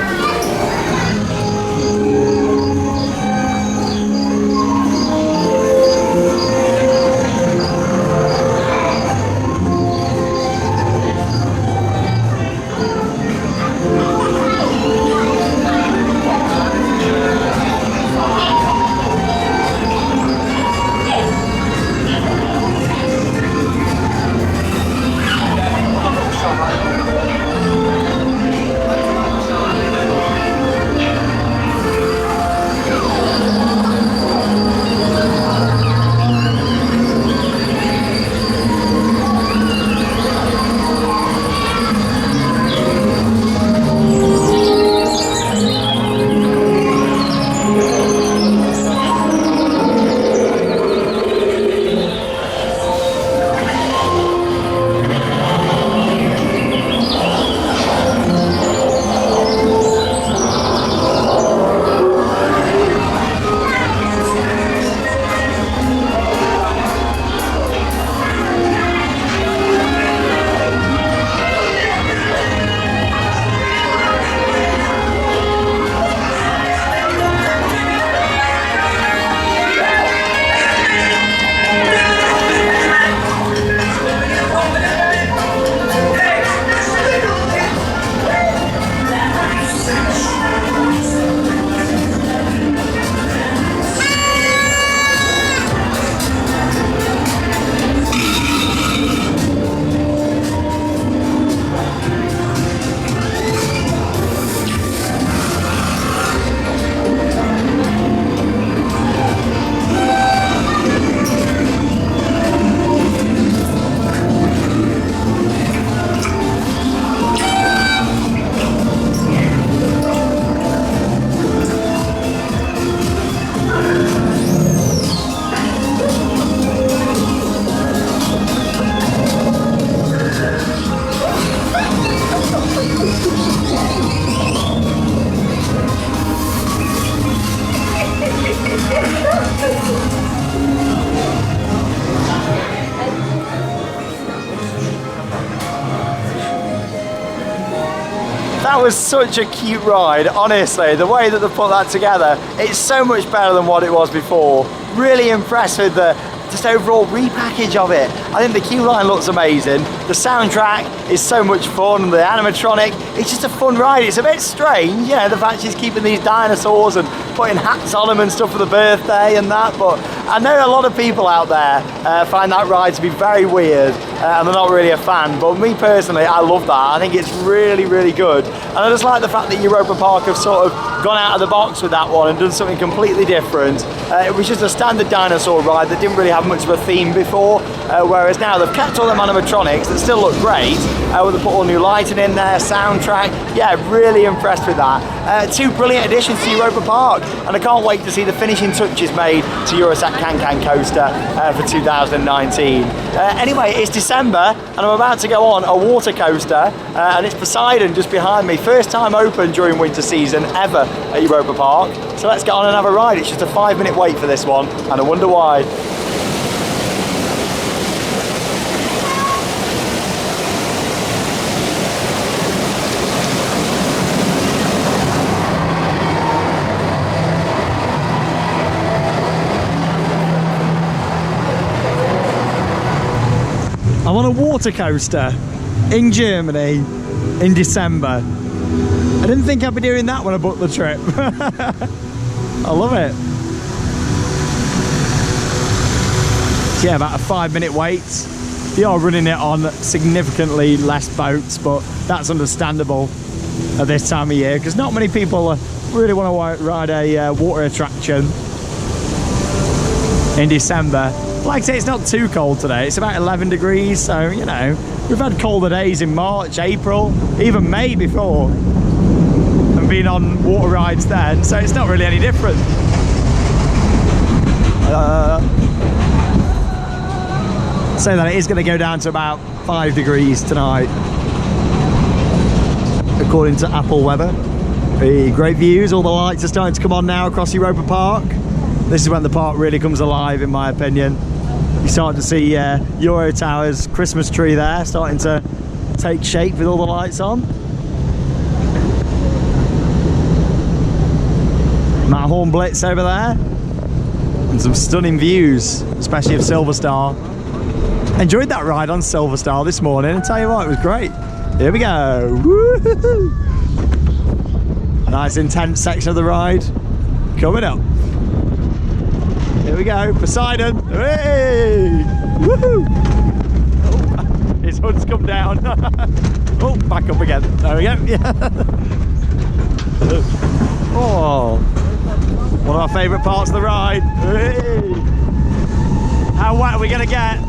That was such a cute ride, honestly. The way that they put that together, it's so much better than what it was before. Really impressed with the just overall repackage of it. I think the queue line looks amazing. The soundtrack is so much fun. The animatronic, it's just a fun ride. It's a bit strange, you know, the fact she's keeping these dinosaurs and putting hats on them and stuff for the birthday and that, but I know a lot of people out there find that ride to be very weird and they're not really a fan, but me personally, I love that. I think it's really, really good. And I just like the fact that Europa Park have sort of gone out of the box with that one and done something completely different. It was just a standard dinosaur ride that didn't really have much of a theme before, whereas now they've kept all them animatronics that still look great, where they put all new lighting in there, soundtrack. Yeah, really impressed with that. Two brilliant additions to Europa Park, and I can't wait to see the finishing touches made to Eurosat CanCan Coaster for 2019. Anyway, it's December and I'm about to go on a water coaster, and it's Poseidon just behind me. First time open during winter season ever at Europa Park. So let's get on and have a ride. It's just a 5-minute wait for this one, and I wonder why. I'm on a water coaster in Germany in December. I didn't think I'd be doing that when I booked the trip. I love it. So yeah, about a 5-minute wait. They are running it on significantly less boats, but that's understandable at this time of year because not many people really want to ride a water attraction in December. Like I say, it's not too cold today. It's about 11 degrees, so, you know, we've had colder days in March, April, even May before, and been on water rides then, so it's not really any different. Say that it is going to go down to about 5 degrees tonight, according to Apple weather. Great views, all the lights are starting to come on now across Europa Park. This is when the park really comes alive, in my opinion. You start to see Euro Tower's Christmas tree there starting to take shape with all the lights on. Matterhorn Blitz over there. And some stunning views, especially of Silver Star. Enjoyed that ride on Silver Star this morning, and tell you what, it was great. Here we go. Woo-hoo-hoo. A nice intense section of the ride coming up. Here we go, Poseidon. Hey! Woohoo! Oh, his hood's come down. Oh, back up again. There we go. Yeah. Oh, one of our favourite parts of the ride. Hey! How wet are we gonna get?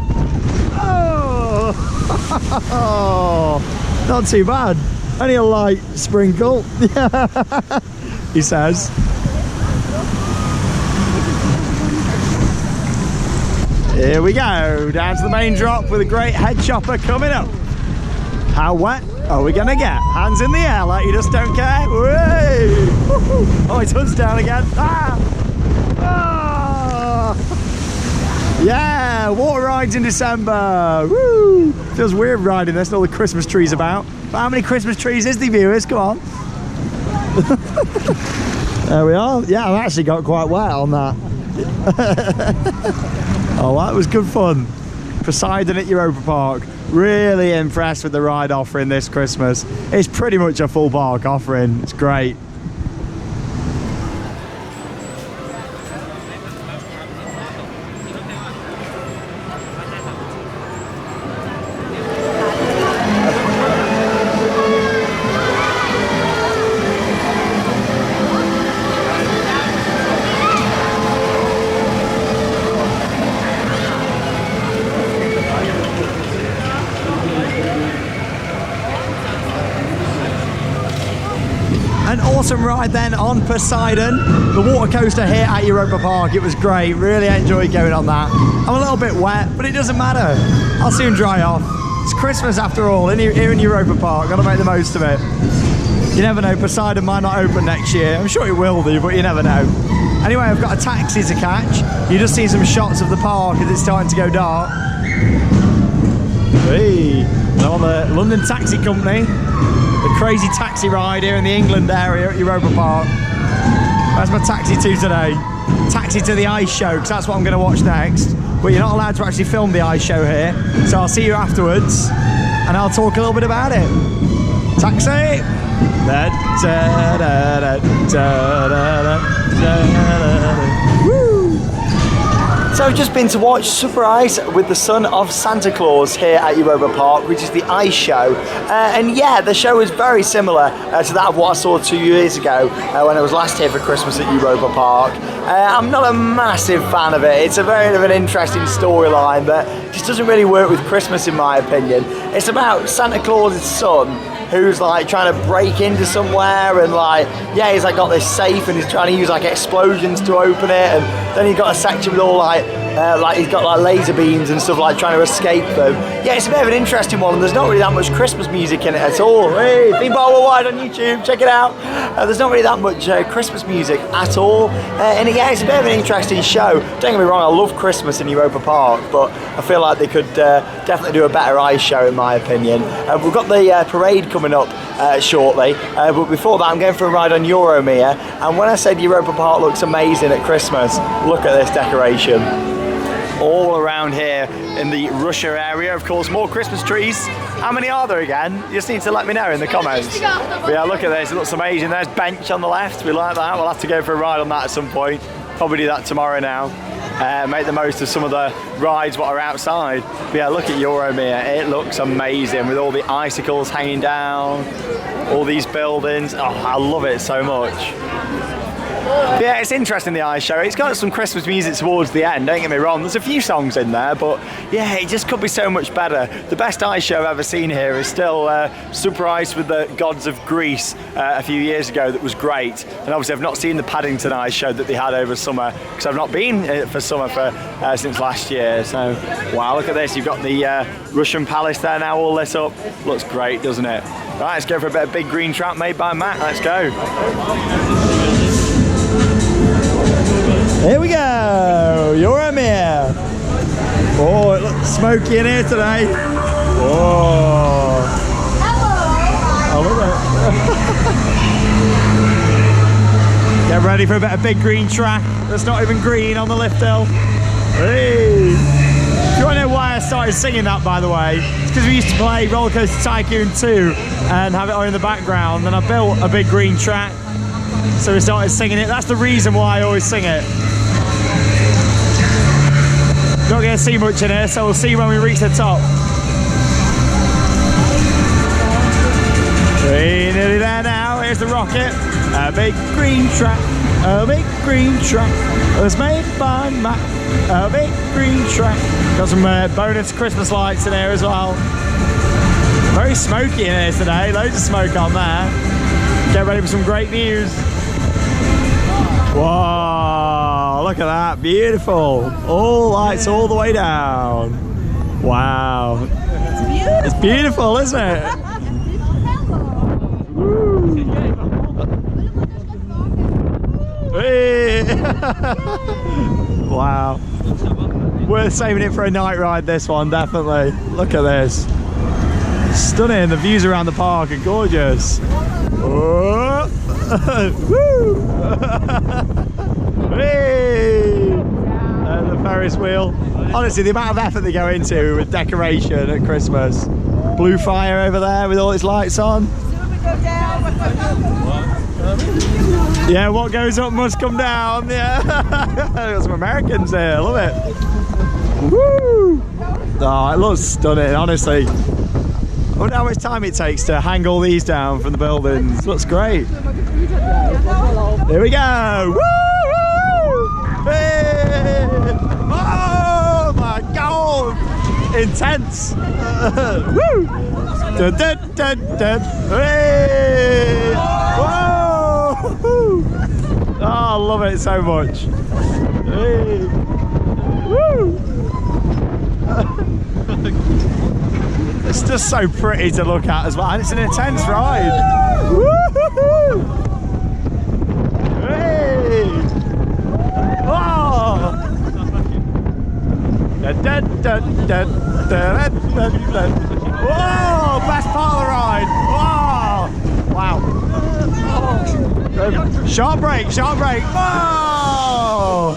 Oh, not too bad. Only a light sprinkle. He says. Here we go, down to the main drop with a great head chopper coming up. How wet are we gonna get? Hands in the air like you just don't care. Whey! Oh, his hood's down again. Ah! Ah! Yeah, water rides in December. Woo! Feels weird riding this, all the Christmas trees about. But how many Christmas trees is the viewers? Come on. There we are. Yeah, I've actually got quite wet on that. Oh, that was good fun. Poseidon at Europa Park. Really impressed with the ride offering this Christmas. It's pretty much a full park offering. It's great. Awesome ride then on Poseidon, the water coaster here at Europa Park. It was great, really enjoyed going on that. I'm a little bit wet, but it doesn't matter. I'll soon dry off. It's Christmas after all, here in Europa Park. Gotta make the most of it. You never know, Poseidon might not open next year. I'm sure it will do, but you never know. Anyway, I've got a taxi to catch. You just see some shots of the park as it's starting to go dark. Hey, I'm on the London Taxi Company. The crazy taxi ride here in the England area at Europa Park. That's my taxi to today. Taxi to the ice show, because that's what I'm going to watch next. But you're not allowed to actually film the ice show here. So I'll see you afterwards, and I'll talk a little bit about it. Taxi! Woo! So I've just been to watch Super Ice with the Son of Santa Claus here at Europa Park, which is the ice show. And yeah, the show is very similar to that of what I saw 2 years ago when I was last here for Christmas at Europa Park. I'm not a massive fan of it. It's a very of an interesting storyline that just doesn't really work with Christmas in my opinion. It's about Santa Claus's son who's like trying to break into somewhere, and like, yeah, he's like got this safe and he's trying to use like explosions to open it, and then he's got a section with all like he's got like laser beams and stuff, like trying to escape them. Yeah, it's a bit of an interesting one, and there's not really that much Christmas music in it at all. Hey, Theme Park Worldwide on YouTube, check it out. There's not really that much Christmas music at all, and yeah, it's a bit of an interesting show. Don't get me wrong, I love Christmas in Europa Park, but I feel like they could definitely do a better ice show in my opinion. We've got the parade coming up shortly, but before that I'm going for a ride on Euro-Mir, and when I said Europa Park looks amazing at Christmas, look at this decoration. All around here in the Russia area, of course, more Christmas trees. How many are there again? You just need to let me know in the comments. But yeah, look at this, it looks amazing. There's bench on the left, we like that. We'll have to go for a ride on that at some point. Probably do that tomorrow now. Make the most of some of the rides what are outside. But yeah, look at Euro-Mir, it looks amazing with all the icicles hanging down, all these buildings. Oh, I love it so much. Yeah, it's interesting, the ice show. It's got some Christmas music towards the end, don't get me wrong. There's a few songs in there, but yeah, it just could be so much better. The best ice show I've ever seen here is still Super Ice with the Gods of Greece a few years ago. That was great. And obviously I've not seen the Paddington ice show that they had over summer, because I've not been for summer since last year. So, wow, look at this. You've got the Russian Palace there now all lit up. Looks great, doesn't it? Right, let's go for a bit of Big Green Trap made by Matt. Let's go. Here we go, Euro-Mir. Oh, it looks smoky in here today. Oh. Hello. I love it. Get ready for a bit of Big Green Track. That's not even green on the lift hill. Hey. If you want to know why I started singing that, by the way, it's because we used to play Roller Coaster Tycoon 2 and have it on in the background, and I built a Big Green Track. So we started singing it. That's the reason why I always sing it. Not going to see much in here, so we'll see when we reach the top. We're nearly there now. Here's the rocket. A big green track. A big green track. It was made by Matt. A big green track. Got some bonus Christmas lights in here as well. Very smoky in here today. Loads of smoke on there. Get ready for some great views. Whoa, look at that, beautiful. All lights all the way down. Wow. It's beautiful, isn't it? Wow. Worth saving it for a night ride, this one, definitely. Look at this. Stunning, the views around the park are gorgeous. Oh. Woo! Hey! The Ferris wheel. Honestly, the amount of effort they go into with decoration at Christmas. Blue fire over there with all its lights on. Yeah, what goes up must come down. Yeah. Got some Americans here, love it. Woo! Oh, it looks stunning, honestly. I wonder how much time it takes to hang all these down from the buildings. Looks great. Here we go. Woo! Hey! Oh my God! Intense. Woo! Dun, dun, dun, dun. Hey! Whoa! Oh, I love it so much. Hey! Woo! It's just so pretty to look at as well, and it's an intense ride. Woo-hoo-hoo! Hey! Oh! Dun, dun, dun, dun, dun, dun, dun. Whoa! Best part of the ride. Whoa! Sharp break, sharp break. Oh!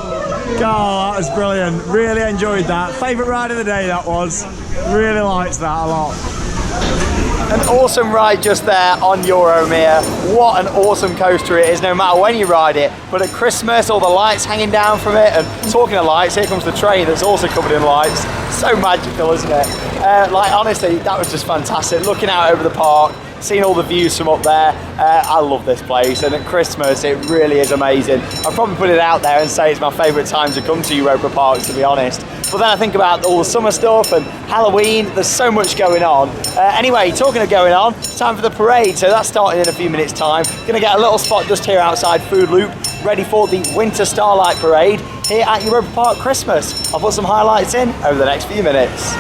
God, that was brilliant. Really enjoyed that. Favourite ride of the day, that was. Really liked that a lot. An awesome ride just there on Euro-Mir. What an awesome coaster it is, no matter when you ride it. But at Christmas, all the lights hanging down from it. And talking of lights, here comes the train that's also covered in lights. So magical, isn't it? Like, honestly, that was just fantastic. Looking out over the park, seeing all the views from up there. I love this place, and at Christmas it really is amazing. I'll probably put it out there and say it's my favourite time to come to Europa Park, to be honest. But then I think about all the summer stuff and Halloween. There's so much going on. Anyway, talking of going on, it's time for the parade. So that's starting in a few minutes' time. Gonna get a little spot just here outside Food Loop, ready for the Winter Starlight Parade here at Europa Park Christmas. I'll put some highlights in over the next few minutes.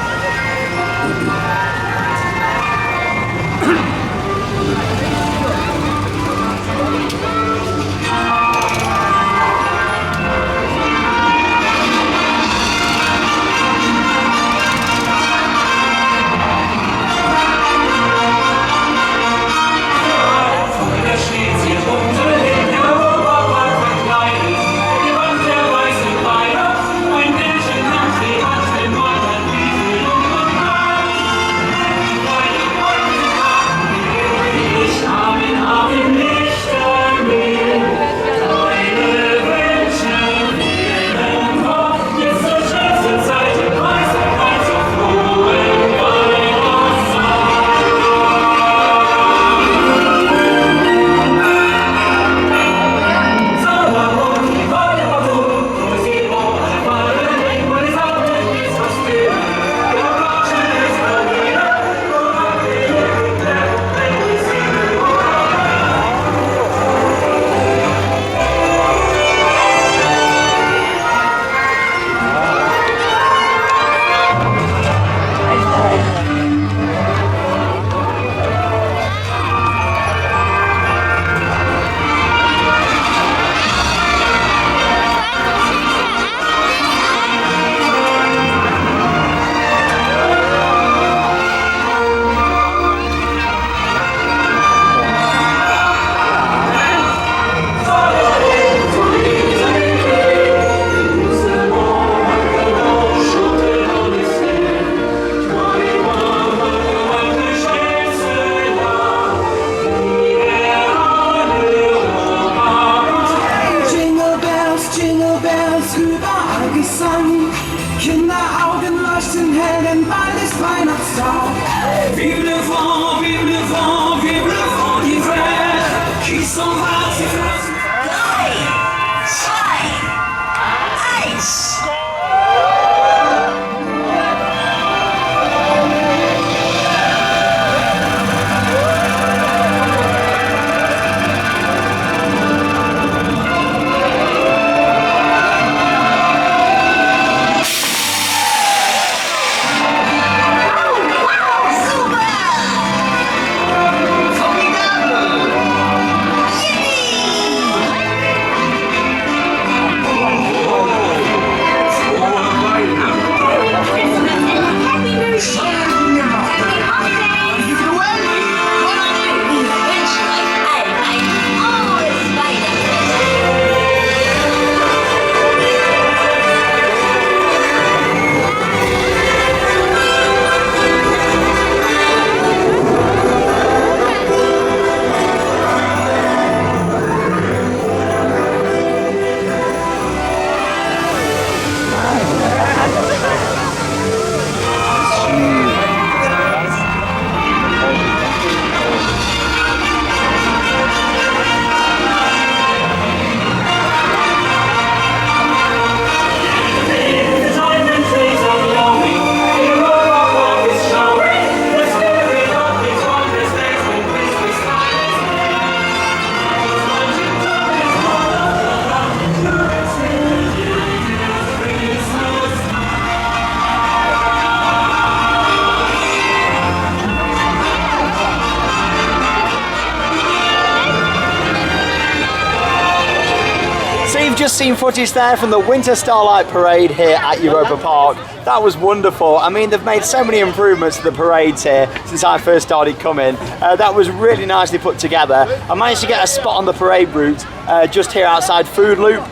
just seen footage there from the Winter Starlight Parade here at Europa Park. That was wonderful. I mean, they've made so many improvements to the parades here since I first started coming. That was really nicely put together. I managed to get a spot on the parade route just here outside Food Loop,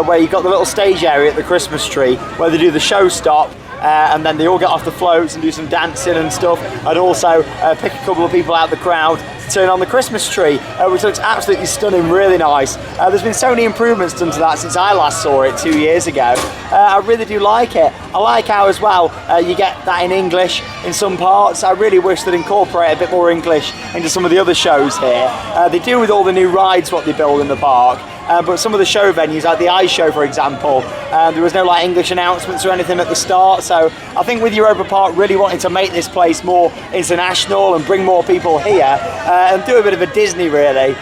where you've got the little stage area at the Christmas tree, where they do the show stop. And then they all get off the floats and do some dancing and stuff, and also pick a couple of people out of the crowd to turn on the Christmas tree, which looks absolutely stunning, really nice. There's been so many improvements done to that since I last saw it 2 years ago. I really do like it. I like how as well you get that in English in some parts. I really wish they'd incorporate a bit more English into some of the other shows here. They do with all the new rides what they build in the park. But some of the show venues, like the ice show for example, there was no like English announcements or anything at the start. So I think with Europa Park really wanting to make this place more international and bring more people here and do a bit of a Disney really,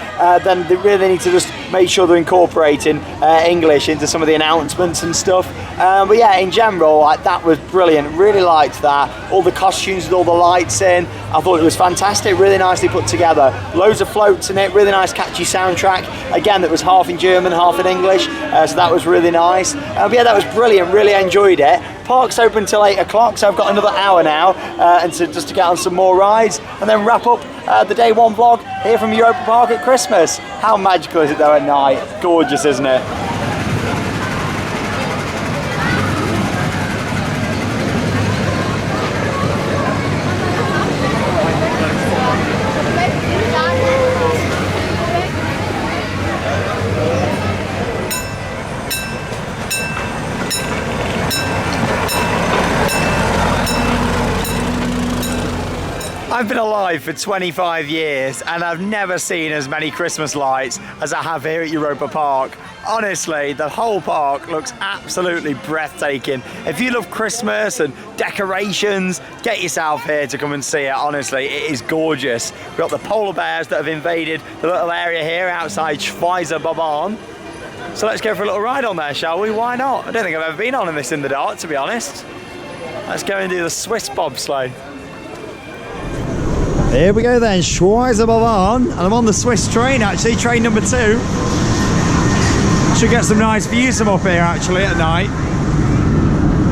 then they really need to just make sure they're incorporating English into some of the announcements and stuff. But yeah, in general, like, that was brilliant. Really liked that. All the costumes with all the lights in, I thought it was fantastic. Really nicely put together. Loads of floats in it. Really nice, catchy soundtrack. Again, that was half in German, half in English. So that was really nice. But yeah, that was brilliant. Really enjoyed it. Park's open till 8 o'clock, so I've got another hour now, and just to get on some more rides, and then wrap up the day one vlog here from Europa Park at Christmas. How magical is it though at night? Gorgeous, isn't it? I've been alive for 25 years and I've never seen as many Christmas lights as I have here at Europa Park. Honestly, the whole park looks absolutely breathtaking. If you love Christmas and decorations, get yourself here to come and see it. Honestly, it is gorgeous. We've got the polar bears that have invaded the little area here outside Schweizer. So let's go for a little ride on there, shall we? Why not? I don't think I've ever been on this in the dark, to be honest. Let's go and do the Swiss bobsleigh. Here we go then, Schweizer, and I'm on the Swiss train actually, train number 2. Should get some nice views from up here actually at night.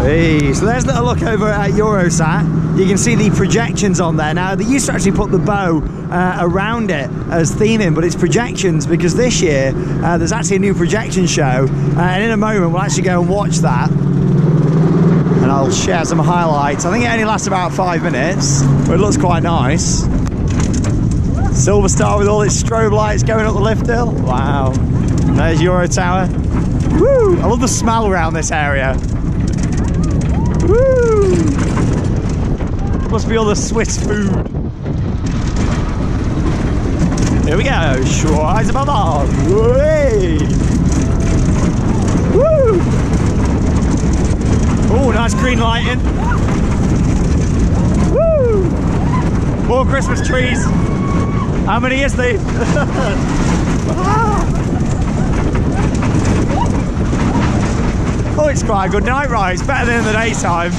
Hey, so there's a little look over at Eurosat. You can see the projections on there. Now they used to actually put the bow around it as theming, but it's projections because this year there's actually a new projection show, and in a moment we'll actually go and watch that. And I'll share some highlights. I think it only lasts about 5 minutes, but it looks quite nice. Silver Star with all its strobe lights going up the lift hill. Wow. There's Euro Tower. Woo! I love the smell around this area. Woo! Must be all the Swiss food. Here we go. Schweizer Bavard. Woo! Oh, nice green lighting. Woo! More Christmas trees. How many is there? Oh, it's quite a good night ride. It's better than in the daytime.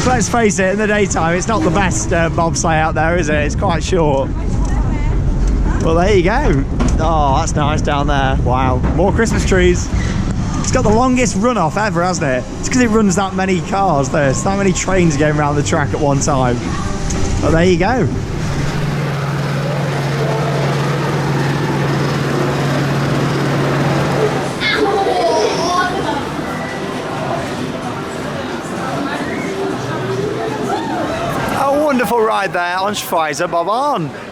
Let's face it, in the daytime, it's not the best bobsleigh out there, is it? It's quite short. Well, there you go. Oh, that's nice down there. Wow, more Christmas trees. It's got the longest runoff ever, hasn't it? It's because it runs that many cars. There's that many trains going around the track at one time. But there you go. Wonderful ride there on Schweizer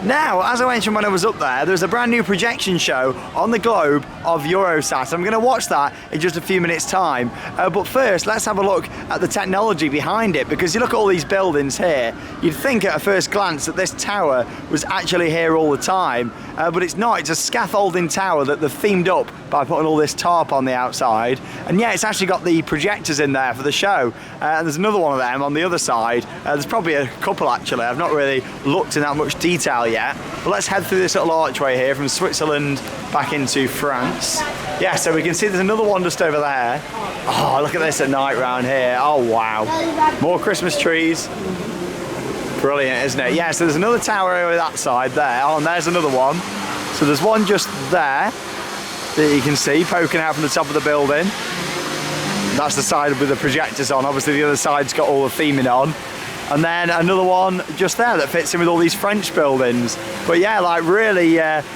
Now, as I mentioned when I was up there's a brand new projection show on the globe of Eurosat. I'm going to watch that in just a few minutes time. But first, let's have a look at the technology behind it, because you look at all these buildings here, you'd think at a first glance that this tower was actually here all the time, but it's not. It's a scaffolding tower that they've themed up by putting all this tarp on the outside. And yeah, it's actually got the projectors in there for the show. And there's another one of them on the other side. There's probably a couple actually. I've not really looked in that much detail yet. But let's head through this little archway here from Switzerland back into France. Yeah, so we can see there's another one just over there. Oh, look at this at night round here. Oh, wow. More Christmas trees. Brilliant, isn't it? Yeah, so there's another tower over that side there. Oh, and there's another one. So there's one just there. that you can see poking out from the top of the building. That's the side with the projectors on. Obviously the other side's got all the theming on. And then another one just there that fits in with all these French buildings. But yeah, like really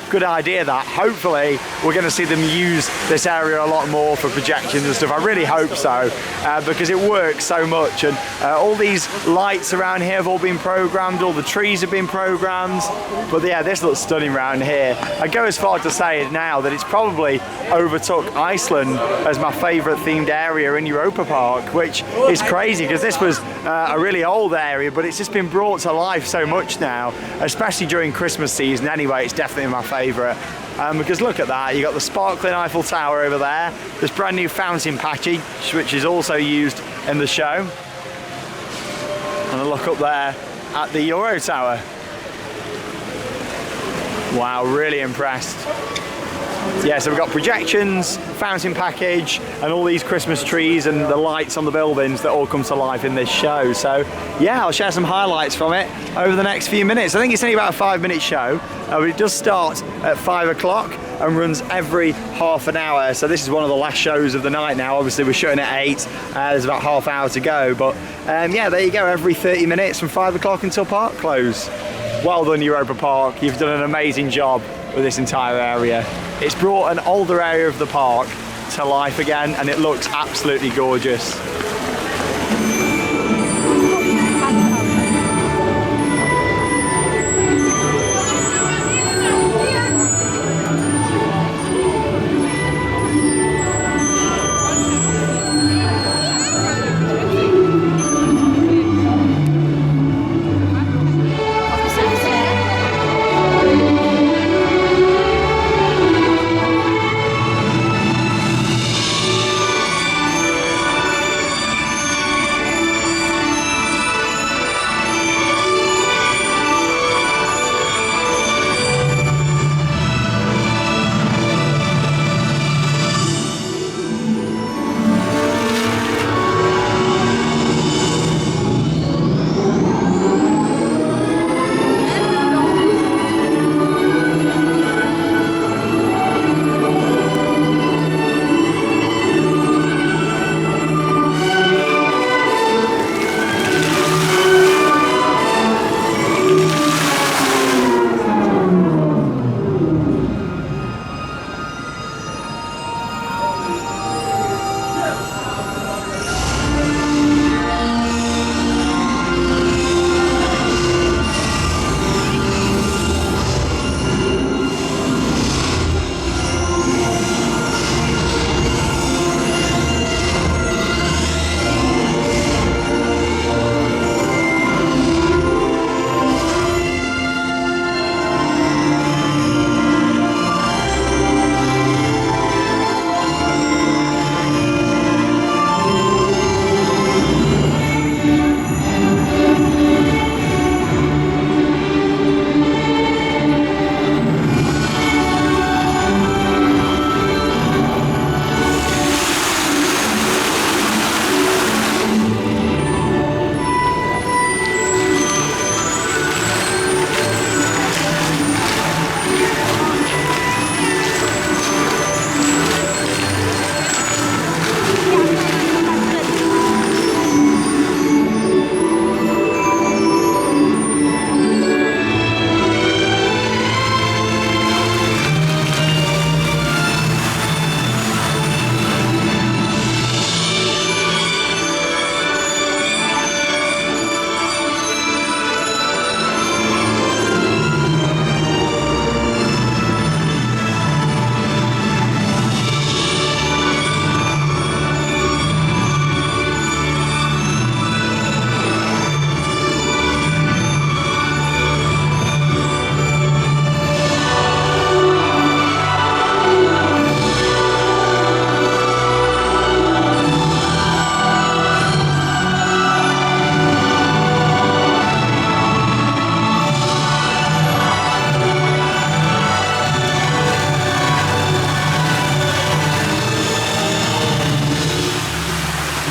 good idea that. Hopefully we're going to see them use this area a lot more for projections and stuff. I really hope so, because it works so much. And all these lights around here have all been programmed, all the trees have been programmed. But yeah, this looks stunning around here. I go as far to say now that it's probably overtook Iceland as my favourite themed area in Europa Park, which is crazy because this was a really old area, but it's just been brought to life so much now, especially during Christmas season. Anyway, it's definitely my favourite, because look at that, you got the sparkling Eiffel Tower over there, this brand new fountain package which is also used in the show, and a look up there at the Euro Tower. Wow, really impressed. Yeah, so we've got projections, fountain package, and all these Christmas trees and the lights on the buildings that all come to life in this show. So yeah, I'll share some highlights from it over the next few minutes. I think it's only about a 5-minute show, but it does start at 5 o'clock and runs every half an hour. So this is one of the last shows of the night now. Obviously we're shooting at 8, there's about half hour to go, but yeah, there you go, every 30 minutes from 5 o'clock until park close. Well done, Europa Park, you've done an amazing job with this entire area. It's brought an older area of the park to life again, and it looks absolutely gorgeous.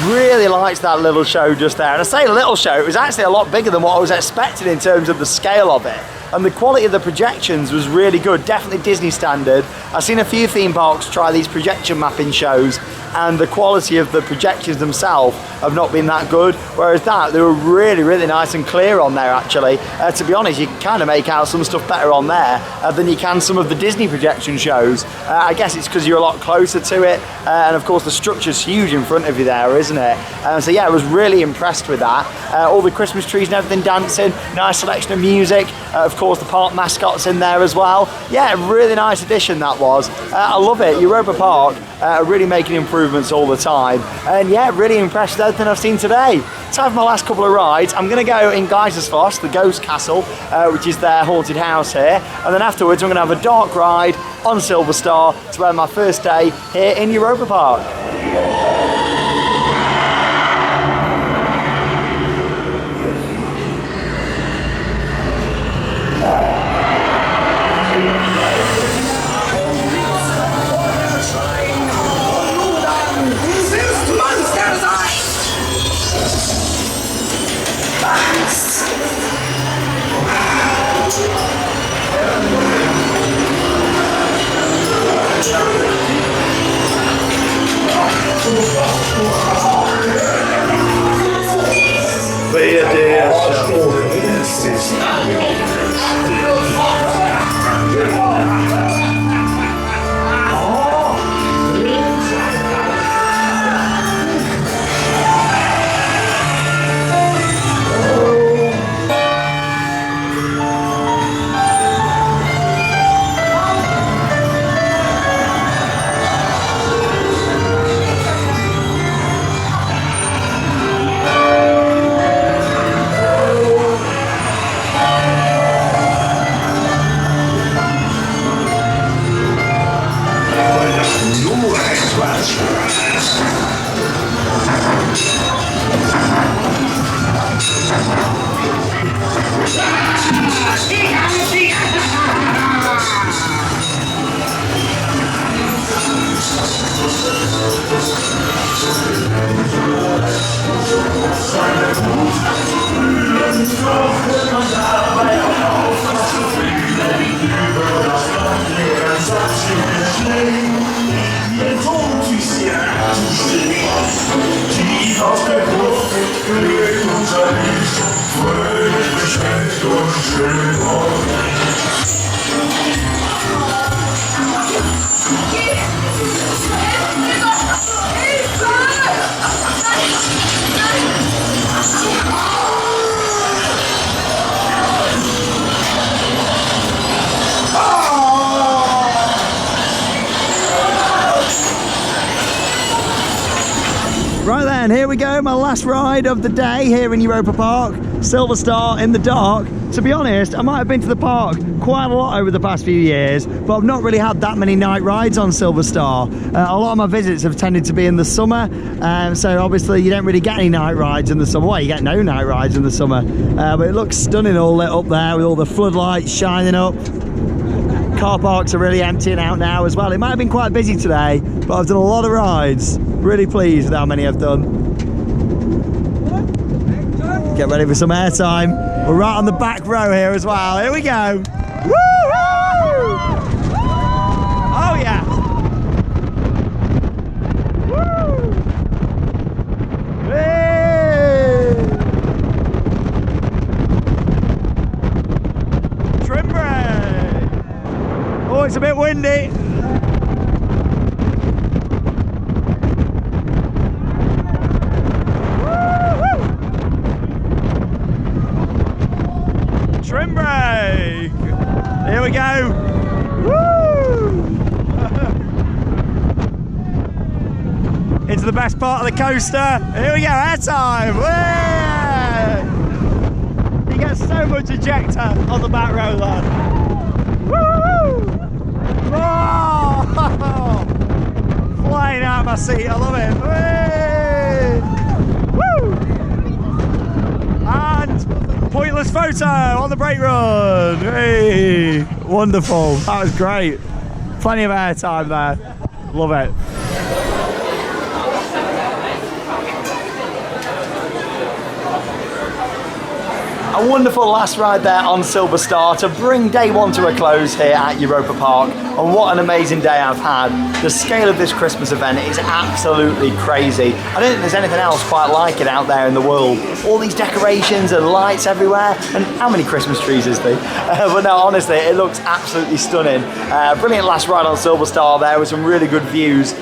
Really liked that little show just there, and I say little show, it was actually a lot bigger than what I was expecting in terms of the scale of it. and the quality of the projections was really good, definitely Disney standard. I've seen a few theme parks try these projection mapping shows, and the quality of the projections themselves have not been that good, whereas they were really, really nice and clear on there actually. To be honest, you can kind of make out some stuff better on there than you can some of the Disney projection shows. I guess it's because you're a lot closer to it, and of course the structure's huge in front of you there, isn't it? So yeah, I was really impressed with that. All the Christmas trees and everything dancing, nice selection of music, of course the park mascots in there as well. Yeah, really nice addition that was. I love it. Europa Park are really making improvements all the time, and yeah, really impressed with everything I've seen today. Time for my last couple of rides. I'm going to go in Geysersfoss, the Ghost Castle, which is their haunted house here, and then afterwards I'm going to have a dark ride on Silver Star to spend my first day here in Europa Park. Right then, here we go, my last ride of the day here in Europa Park, Silver Star in the dark. To be honest, I might have been to the park quite a lot over the past few years, but I've not really had that many night rides on Silver Star. A lot of my visits have tended to be in the summer, so obviously you don't really get any night rides in the summer. Well, you get no night rides in the summer, but it looks stunning all lit up there with all the floodlights shining up. Car parks are really emptying out now as well. It might have been quite busy today, but I've done a lot of rides. Really pleased with how many I've done. Get ready for some airtime. We're right on the back row here as well. Here we go. Woo-hoo! Oh yeah. Woo! Hey! Trim brake. Oh, it's a bit windy. Trim brake. Here we go. Woo! Into the best part of the coaster. Here we go, airtime. You get so much ejector on the back row there. Woo! Oh! Flying out of my seat, I love it. Woo! And pointless photo on the brake run. Hey, wonderful. That was great. Plenty of airtime there. Love it. A wonderful last ride there on Silver Star to bring day one to a close here at Europa Park. And what an amazing day I've had. The scale of this Christmas event is absolutely crazy. I don't think there's anything else quite like it out there in the world. All these decorations and lights everywhere. And how many Christmas trees is there? But no, honestly, it looks absolutely stunning. Brilliant last ride on Silver Star there with some really good views,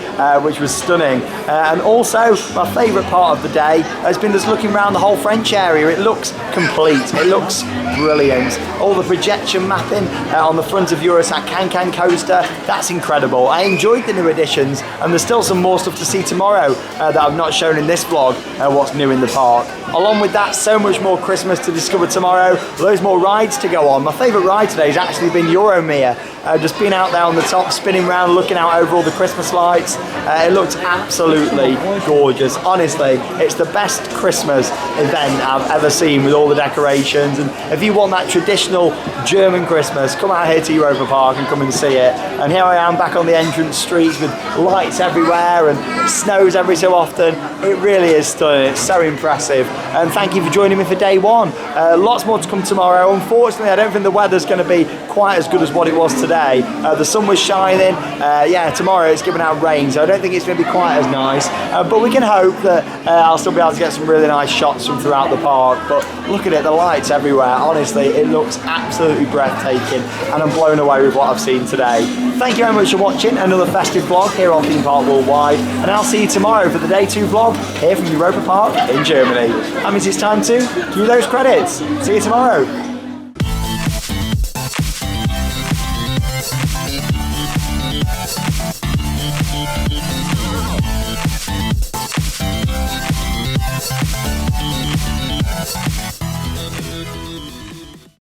which was stunning. And also, my favourite part of the day has been just looking around the whole French area. It looks complete. It looks brilliant. All the projection mapping on the front of Eurosat CanCan Coaster, that's incredible. I enjoyed the new additions, and there's still some more stuff to see tomorrow that I've not shown in this vlog, what's new in the park. Along with that, so much more Christmas to discover tomorrow, loads more rides to go on. My favourite ride today has actually been Euro-Mir. Just being out there on the top, spinning around, looking out over all the Christmas lights. It looks absolutely gorgeous. Honestly, it's the best Christmas event I've ever seen with all the decorations. And if you want that traditional German Christmas, come out here to Europa Park and come and see it. And here I am back on the entrance streets with lights everywhere and it snows every so often. It really is stunning. It's so impressive. And thank you for joining me for day one. Lots more to come tomorrow. Unfortunately, I don't think the weather's going to be quite as good as what it was today. The sun was shining. Yeah, tomorrow it's giving out rain, so I don't think it's going to be quite as nice. But we can hope that I'll still be able to get some really nice shots from throughout the park. But look at it, the lights everywhere. Honestly, it looks absolutely breathtaking, and I'm blown away with what I've seen today. Thank you very much for watching another festive vlog here on Theme Park Worldwide, and I'll see you tomorrow for the day 2 vlog here from Europa Park in Germany. That means it's time to cue those credits. See you tomorrow.